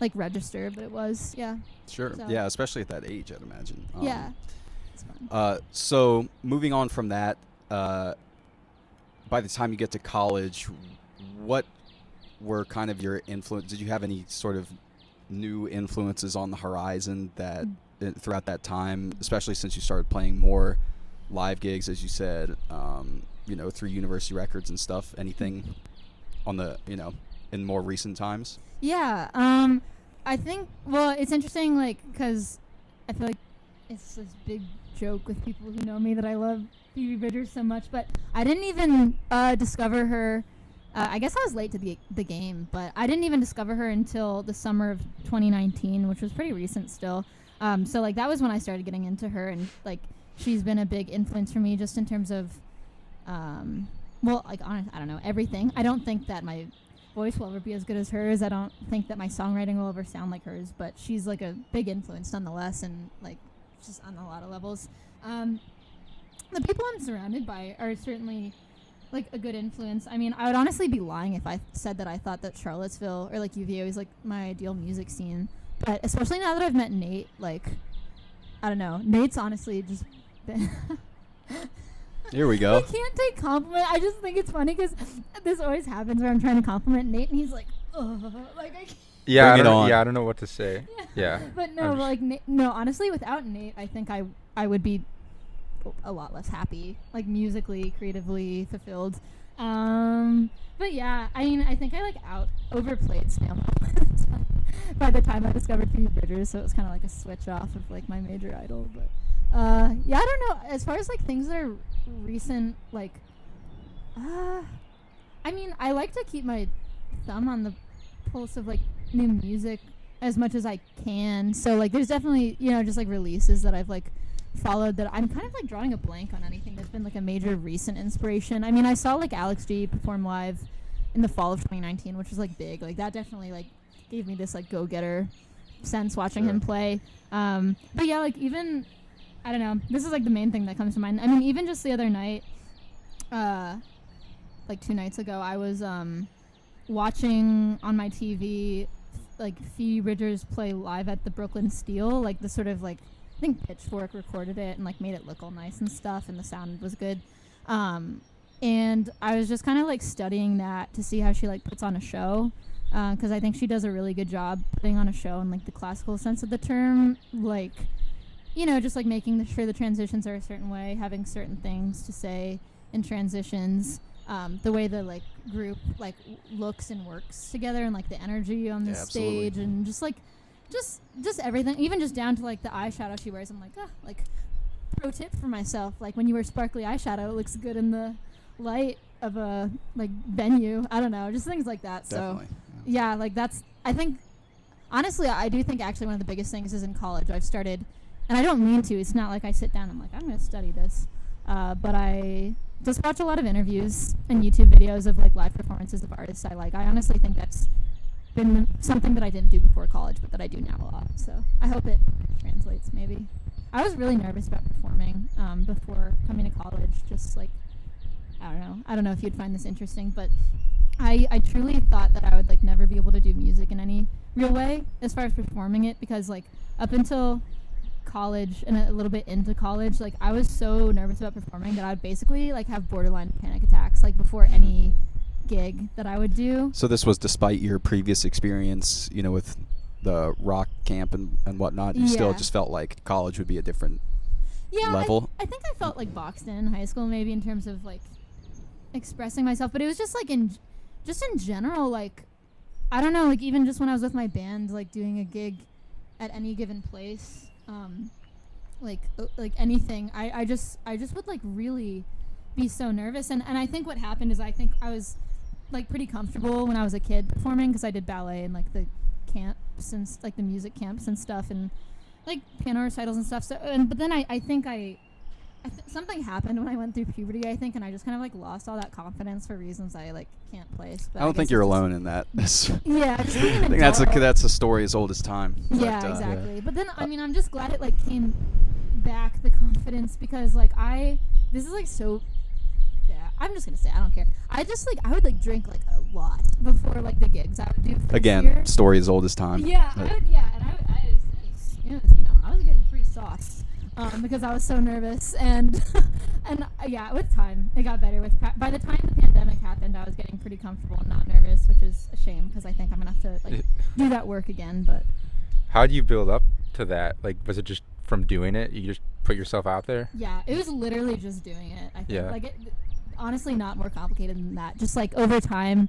like register, but it was. Sure. So. Yeah, especially at that age, I'd imagine. Yeah. It's fun. So moving on from that, by the time you get to college, what were kind of your influence? Did you have any sort of new influences on the horizon that throughout that time, especially since you started playing more live gigs, as you said, you know, through university records and stuff? Anything on the, you know, in more recent times? Yeah. I think, well, it's interesting, like, because I feel like it's this big joke with people who know me that I love Phoebe Bridgers so much, but I didn't even discover her. I guess I was late to the game, but I didn't even discover her until the summer of 2019, which was pretty recent still. So like that was when I started getting into her, and like she's been a big influence for me just in terms of, well, like I don't know, everything. I don't think that my voice will ever be as good as hers. I don't think that my songwriting will ever sound like hers, but she's like a big influence nonetheless, and like just on a lot of levels. The people I'm surrounded by are certainly like a good influence. I mean, I would honestly be lying if I said that I thought that Charlottesville or like UVA was like my ideal music scene. But especially now that I've met Nate, like, I don't know, Nate's honestly just been Here we go. I can't take compliment. I just think it's funny because this always happens where I'm trying to compliment Nate and he's like, ugh, like I can't. Yeah, I don't know what to say. Yeah. But no, like no, honestly, without Nate, I think I would be a lot less happy, like musically, creatively fulfilled. But yeah, I mean, I think I like overplayed Snail Mail by the time I discovered Phoebe Bridgers, so it was kind of like a switch off of like my major idol. But yeah, I don't know. As far as like things that are recent, like, I mean, I like to keep my thumb on the pulse of like new music as much as I can. So like, there's definitely, you know, just like releases that I've like followed that I'm kind of like drawing a blank on anything that's been like a major recent inspiration. I mean, I saw like Alex G perform live in the fall of 2019, which was like big. Like that definitely like gave me this like go-getter sense watching him play. But yeah, like even, I don't know, this is like the main thing that comes to mind. I mean, even just the other night, like 2 nights ago, I was watching on my TV like Phoebe Bridgers play live at the Brooklyn Steel, like the sort of like, I think Pitchfork recorded it and like made it look all nice and stuff, and the sound was good. And I was just kind of like studying that to see how she like puts on a show, because I think she does a really good job putting on a show in like the classical sense of the term, like, you know, just like making sure the transitions are a certain way, having certain things to say in transitions, the way the like group like looks and works together, and like the energy on the stage, and just like just everything, even just down to like the eyeshadow she wears. I'm like, like pro tip for myself, like when you wear sparkly eyeshadow, it looks good in the light of a like venue. I don't know, just things like that. Definitely. So yeah, like that's, I think honestly I do think actually one of the biggest things is in college I've started, and I don't mean to, it's not like I sit down and I'm like, I'm going to study this, but I just watch a lot of interviews and YouTube videos of like live performances of artists I like. I honestly think that's been something that I didn't do before college, but that I do now a lot. So I hope it translates maybe. I was really nervous about performing before coming to college. Just like, I don't know if you'd find this interesting, but I truly thought that I would like never be able to do music in any real way as far as performing it, because like up until college and a little bit into college, like I was so nervous about performing that I would basically like have borderline panic attacks like before any gig that I would do. So this was despite your previous experience, you know, with the rock camp and whatnot. You still just felt like college would be a different level. I think I felt like boxed in high school maybe in terms of like expressing myself, but it was just like in general, like I don't know, like even just when I was with my band, like doing a gig at any given place, like anything, I just would like really be so nervous, and I think what happened is I think I was like pretty comfortable when I was a kid performing, because I did ballet and like the camps and like the music camps and stuff, and like piano recitals and stuff. So but then I think something happened when I went through puberty, I think, and I just kind of like lost all that confidence for reasons I like can't place. But I don't think you're alone in that. Yeah, I think that's a story as old as time. Yeah, but, exactly. But then I mean, I'm just glad it like came back, the confidence, because like this is like so. Yeah, I'm just gonna say I don't care. I would like drink like a lot before like the gigs I would do. Again, story as old as time. Yeah, and I was getting free sauce because I was so nervous, and yeah, with time it got better. By the time the pandemic happened, I was getting pretty comfortable and not nervous, which is a shame because I think I'm gonna have to like do that work again. But how do you build up to that? Like, was it just from doing it? You just put yourself out there? Yeah, it was literally just doing it. I think like honestly not more complicated than that. Just like over time,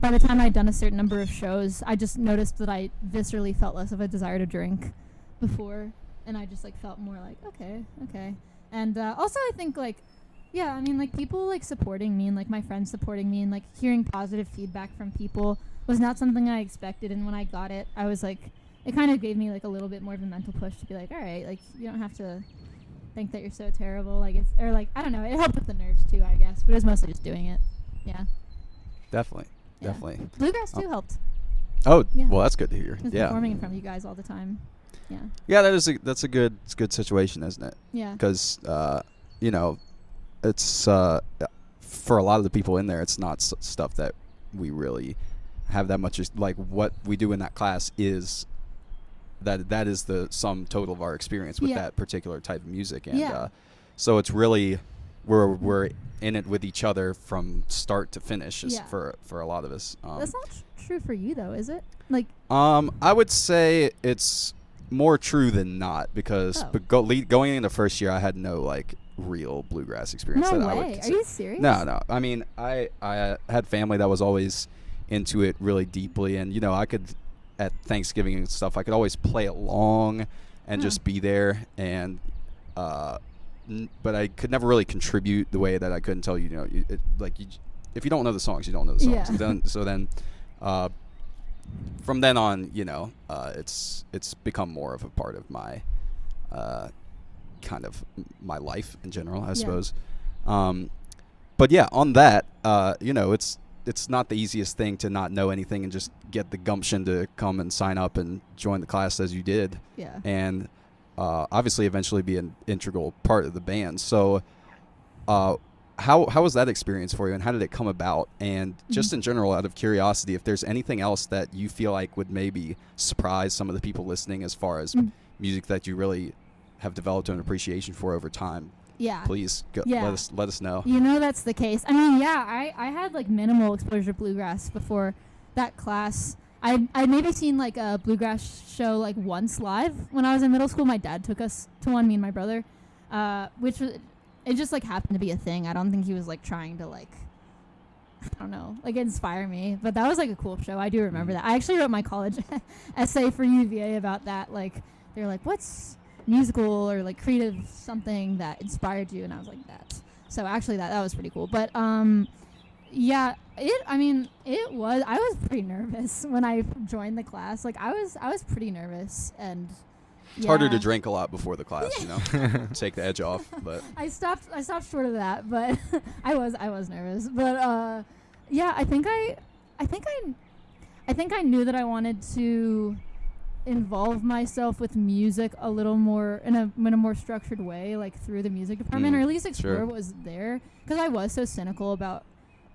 by the time I'd done a certain number of shows, I just noticed that I viscerally felt less of a desire to drink before, and I just like felt more like okay. And also I think like, yeah, I mean like people like supporting me and like my friends supporting me and like hearing positive feedback from people was not something I expected, and when I got it, I was like, it kind of gave me like a little bit more of a mental push to be like, all right, like you don't have to think that you're so terrible, like it's, or like I don't know, it helped with the nerves too, I guess, but it was mostly just doing it. Yeah, definitely. Bluegrass too helped. Oh yeah. Well, that's good to hear. Performing in front of you guys all the time. Yeah, that's a good situation, isn't it? Yeah, because you know, it's for a lot of the people in there, it's not stuff that we really have that much. Like what we do in that class is that is the sum total of our experience with that particular type of music, and so it's really we're in it with each other from start to finish for a lot of us. That's not true for you though, is it? Like I would say it's more true than not, because going into first year I had no like real bluegrass experience. No that way. I would Are consider. you serious? No. I mean, I had family that was always into it really deeply, and I could at Thanksgiving and stuff, I could always play along and just be there, and but I could never really contribute the way that I could until if you don't know the songs, you don't know the songs. Yeah. So then from then on, it's become more of a part of my kind of my life in general, I suppose. But yeah, on that, it's not the easiest thing to not know anything and just get the gumption to come and sign up and join the class as you did. Yeah. And obviously eventually be an integral part of the band. So how was that experience for you, and how did it come about? And just in general, out of curiosity, if there's anything else that you feel like would maybe surprise some of the people listening as far as music that you really have developed an appreciation for over time, please let us know. That's the case. I mean, I had like minimal exposure to bluegrass before that class. I'd maybe seen like a bluegrass show like once live when I was in middle school. My dad took us to one, me and my brother, which was, it just like happened to be a thing. I don't think he was like trying to like, I don't know, like inspire me, but that was like a cool show. I do remember that. I actually wrote my college essay for UVA about that. Like they're like, what's musical or like creative something that inspired you? And I was like, that. So actually that was pretty cool. But I was pretty nervous when I joined the class. Like I was pretty nervous, and it's harder to drink a lot before the class, take the edge off. But I stopped short of that, but I was nervous. But I think I knew that I wanted to involve myself with music a little more in a more structured way, like through the music department, or at least explore what was there, because I was so cynical about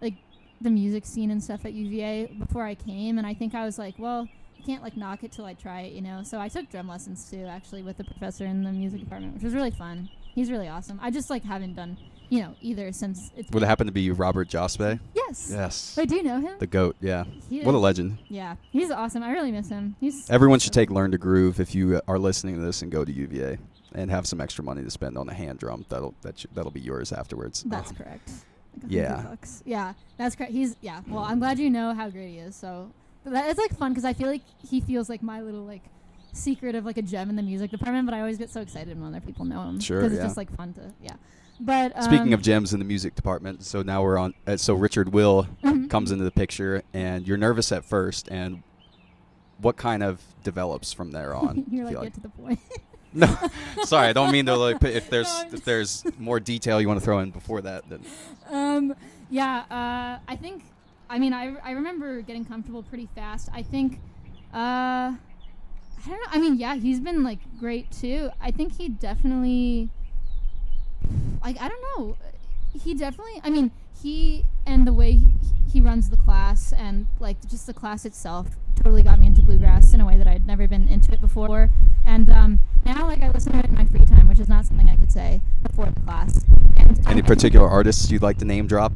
like the music scene and stuff at UVA before I came, and I think I was like, well, you can't like knock it till I try it, so I took drum lessons too, actually, with the professor in the music department, which was really fun. He's really awesome. I just like haven't done either since it's would it happen to be Robert Jospe? Yes. Wait, do you know him? The GOAT, yeah. What a legend. Yeah, he's awesome. I really miss him. Everyone should take Learn to Groove if you are listening to this and go to UVA and have some extra money to spend on a hand drum. That'll be yours afterwards. That's correct. Like $100. Yeah, that's correct. Well, I'm glad you know how great he is. So it's like fun because I feel like he feels like my little like secret of like a gem in the music department, but I always get so excited when other people know him. Sure, because it's just like fun to But speaking of gems in the music department, so now we're on. So Richard Will comes into the picture, and you're nervous at first, and what kind of develops from there on? You're like, get to the point. No, sorry, I don't mean to like. If there's more detail you want to throw in before that, then. I think. I mean, I remember getting comfortable pretty fast. I think. I don't know. I mean, he's been like great too. I think he definitely. Like, I don't know. He definitely, I mean, he and the way he runs the class and, like, just the class itself totally got me into bluegrass in a way that I'd never been into it before. And now, like, I listen to it in my free time, which is not something I could say before the class. And any particular artists you'd like to name drop?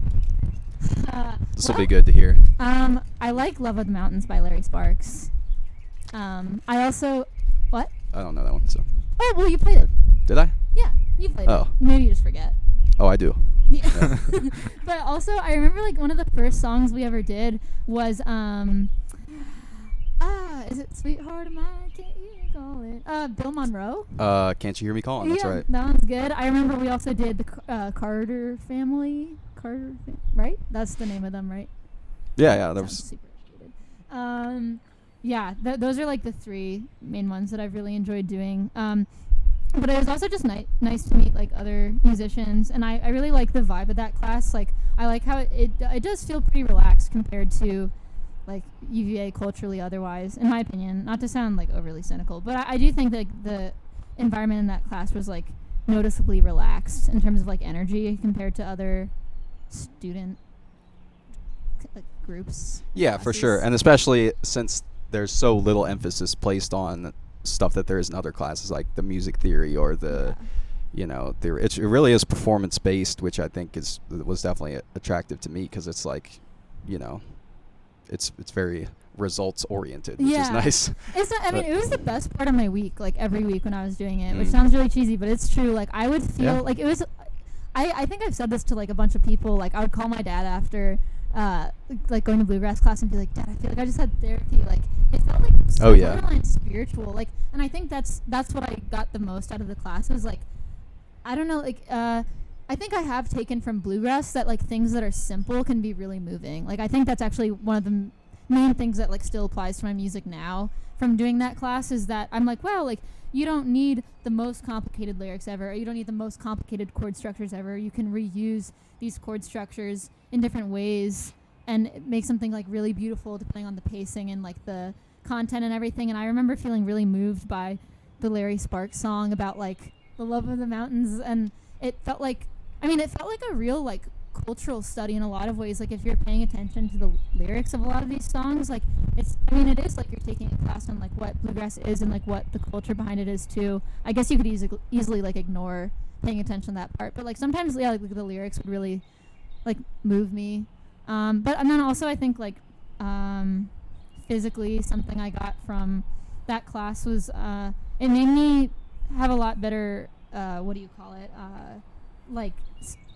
This will be good to hear. I like Love of the Mountains by Larry Sparks. I also, what? I don't know that one, so. Oh, well, you played it. Did I? Yeah, you played it. Maybe you just forget. Oh, I do. Yeah. But also, I remember like one of the first songs we ever did was is it Sweetheart of Mine? Can't you call it? Bill Monroe. Can't You Hear Me Calling? That's right. That one's good. I remember we also did the Carter family. Right? That's the name of them, right? Yeah. That was super educated. Those are like the three main ones that I've really enjoyed doing. But it was also just nice to meet like other musicians, and I really like the vibe of that class. Like I like how it does feel pretty relaxed compared to like UVA culturally otherwise, in my opinion. Not to sound like overly cynical, but I do think that the environment in that class was like noticeably relaxed in terms of like energy compared to other student groups. Yeah, classes. For sure, and especially since there's so little emphasis placed on stuff that there is in other classes, like the music theory or the theory. It really is performance based, which I think was definitely attractive to me, because it's like it's very results oriented, which is nice. It's not, I mean, it was the best part of my week, like every week when I was doing it, which sounds really cheesy, but it's true. Like I would feel like it was I think I've said this to like a bunch of people. Like I would call my dad after like going to bluegrass class and be like, Dad, I feel like I just had therapy. Like it felt like so borderline spiritual. Like, and I think that's what I got the most out of the class was like, I don't know, like I think I have taken from bluegrass that like things that are simple can be really moving. Like I think that's actually one of the main things that like still applies to my music now from doing that class is that I'm like, wow, like you don't need the most complicated lyrics ever, or you don't need the most complicated chord structures ever. You can reuse these chord structures in different ways and make something like really beautiful depending on the pacing and like the content and everything. And I remember feeling really moved by the Larry Sparks song about like the love of the mountains, and it felt like a real like cultural study in a lot of ways. Like if you're paying attention to the lyrics of a lot of these songs, like it is like you're taking a class on like what bluegrass is and like what the culture behind it is too. I guess you could easily like ignore paying attention to that part, but like sometimes like the lyrics would really like move me. But and then also I think like physically something I got from that class was it made me have a lot better like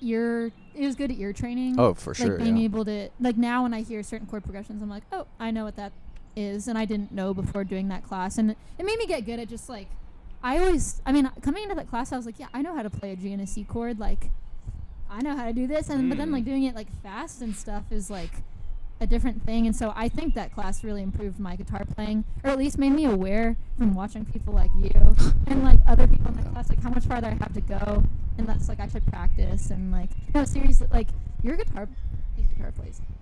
it was good at ear training. Oh, for sure. Like being able to like now when I hear certain chord progressions, I'm like, oh, I know what that is, and I didn't know before doing that class, and it made me get good at just like coming into that class I was like, yeah, I know how to play a G and a C chord, like I know how to do this, and but then like doing it like fast and stuff is like a different thing. And so I think that class really improved my guitar playing, or at least made me aware from watching people like you and like other people in my class, like how much farther I have to go, and that's like I should practice. And like no, seriously, like your guitar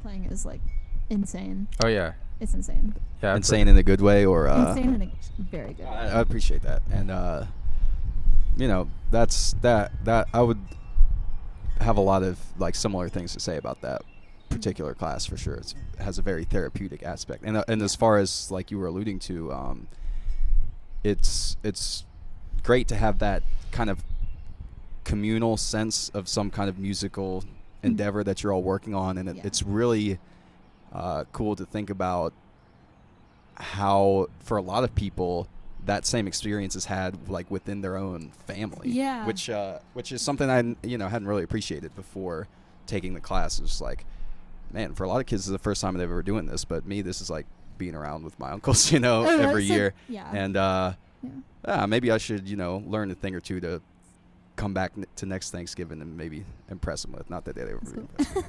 playing is like insane. Oh yeah, it's insane. Yeah, insane in a good way, or insane in a very good way. I appreciate that, and that's that I would have a lot of like similar things to say about that particular class for sure. It has a very therapeutic aspect, and as far as like you were alluding to, it's great to have that kind of communal sense of some kind of musical endeavor that you're all working on, and it's really cool to think about how for a lot of people that same experience is had like within their own family, which is something I hadn't really appreciated before taking the class. It's like, man, for a lot of kids, this is the first time they've ever doing this, but me, this is like being around with my uncles, every year. And maybe I should, learn a thing or two to come back to next Thanksgiving and maybe impress them with. Not that they ever really impress me,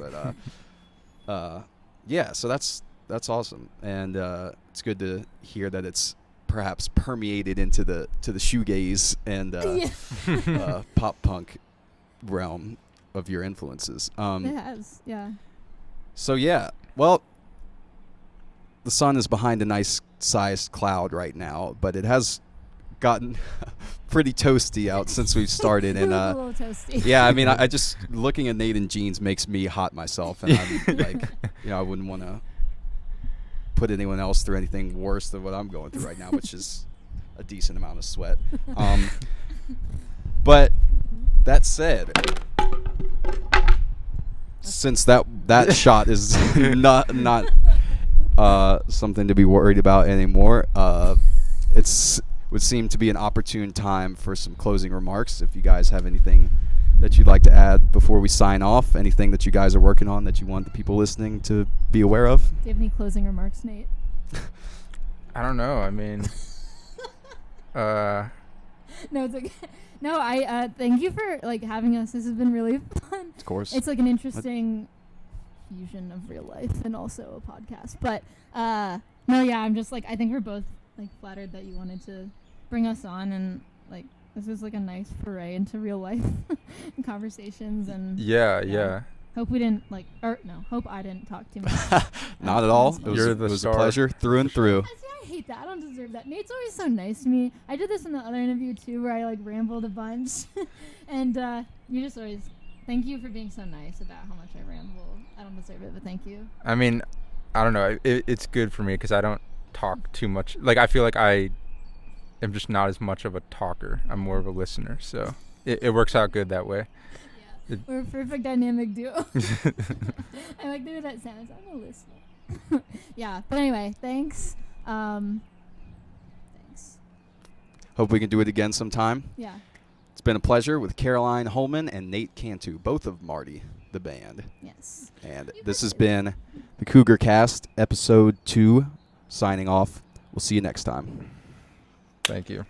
but so that's awesome, and it's good to hear that it's perhaps permeated into the shoegaze and pop punk realm of your influences. It has, yeah. So yeah, well, the sun is behind a nice sized cloud right now, but it has gotten pretty toasty out since we've started. And a little toasty. Yeah, I mean, I just looking at Nate in jeans makes me hot myself, and I'm like, I wouldn't want to put anyone else through anything worse than what I'm going through right now, which is a decent amount of sweat. But that said, since that shot is not something to be worried about anymore, it's would seem to be an opportune time for some closing remarks. If you guys have anything that you'd like to add before we sign off, anything that you guys are working on that you want the people listening to be aware of. Do you have any closing remarks, Nate? I don't know. I mean, no, it's okay. No, I thank you for like having us. This has been really fun. Of course. It's like an interesting fusion of real life and also a podcast. But no, yeah, I'm just like, I think we're both like flattered that you wanted to bring us on, and like this was like a nice foray into real life conversations. And yeah. Hope we didn't hope I didn't talk too much. Not at all. It was a pleasure through and through. I hate that. I don't deserve that. Nate's always so nice to me. I did this in the other interview too, where I like rambled a bunch, and you just always thank you for being so nice about how much I ramble. I don't deserve it, but thank you. I mean, I don't know. It's good for me because I don't talk too much. Like I feel like I am just not as much of a talker. I'm more of a listener, so it works out good that way. We're a perfect dynamic duo. I like the way that sounds. I'm a listener. Yeah, but anyway, thanks. Thanks. Hope we can do it again sometime. Yeah. It's been a pleasure with Caroline Hullman and Nate Cantu, both of Marti, the band. Yes. And this has been the Cougar Cast, episode 2, signing off. We'll see you next time. Thank you.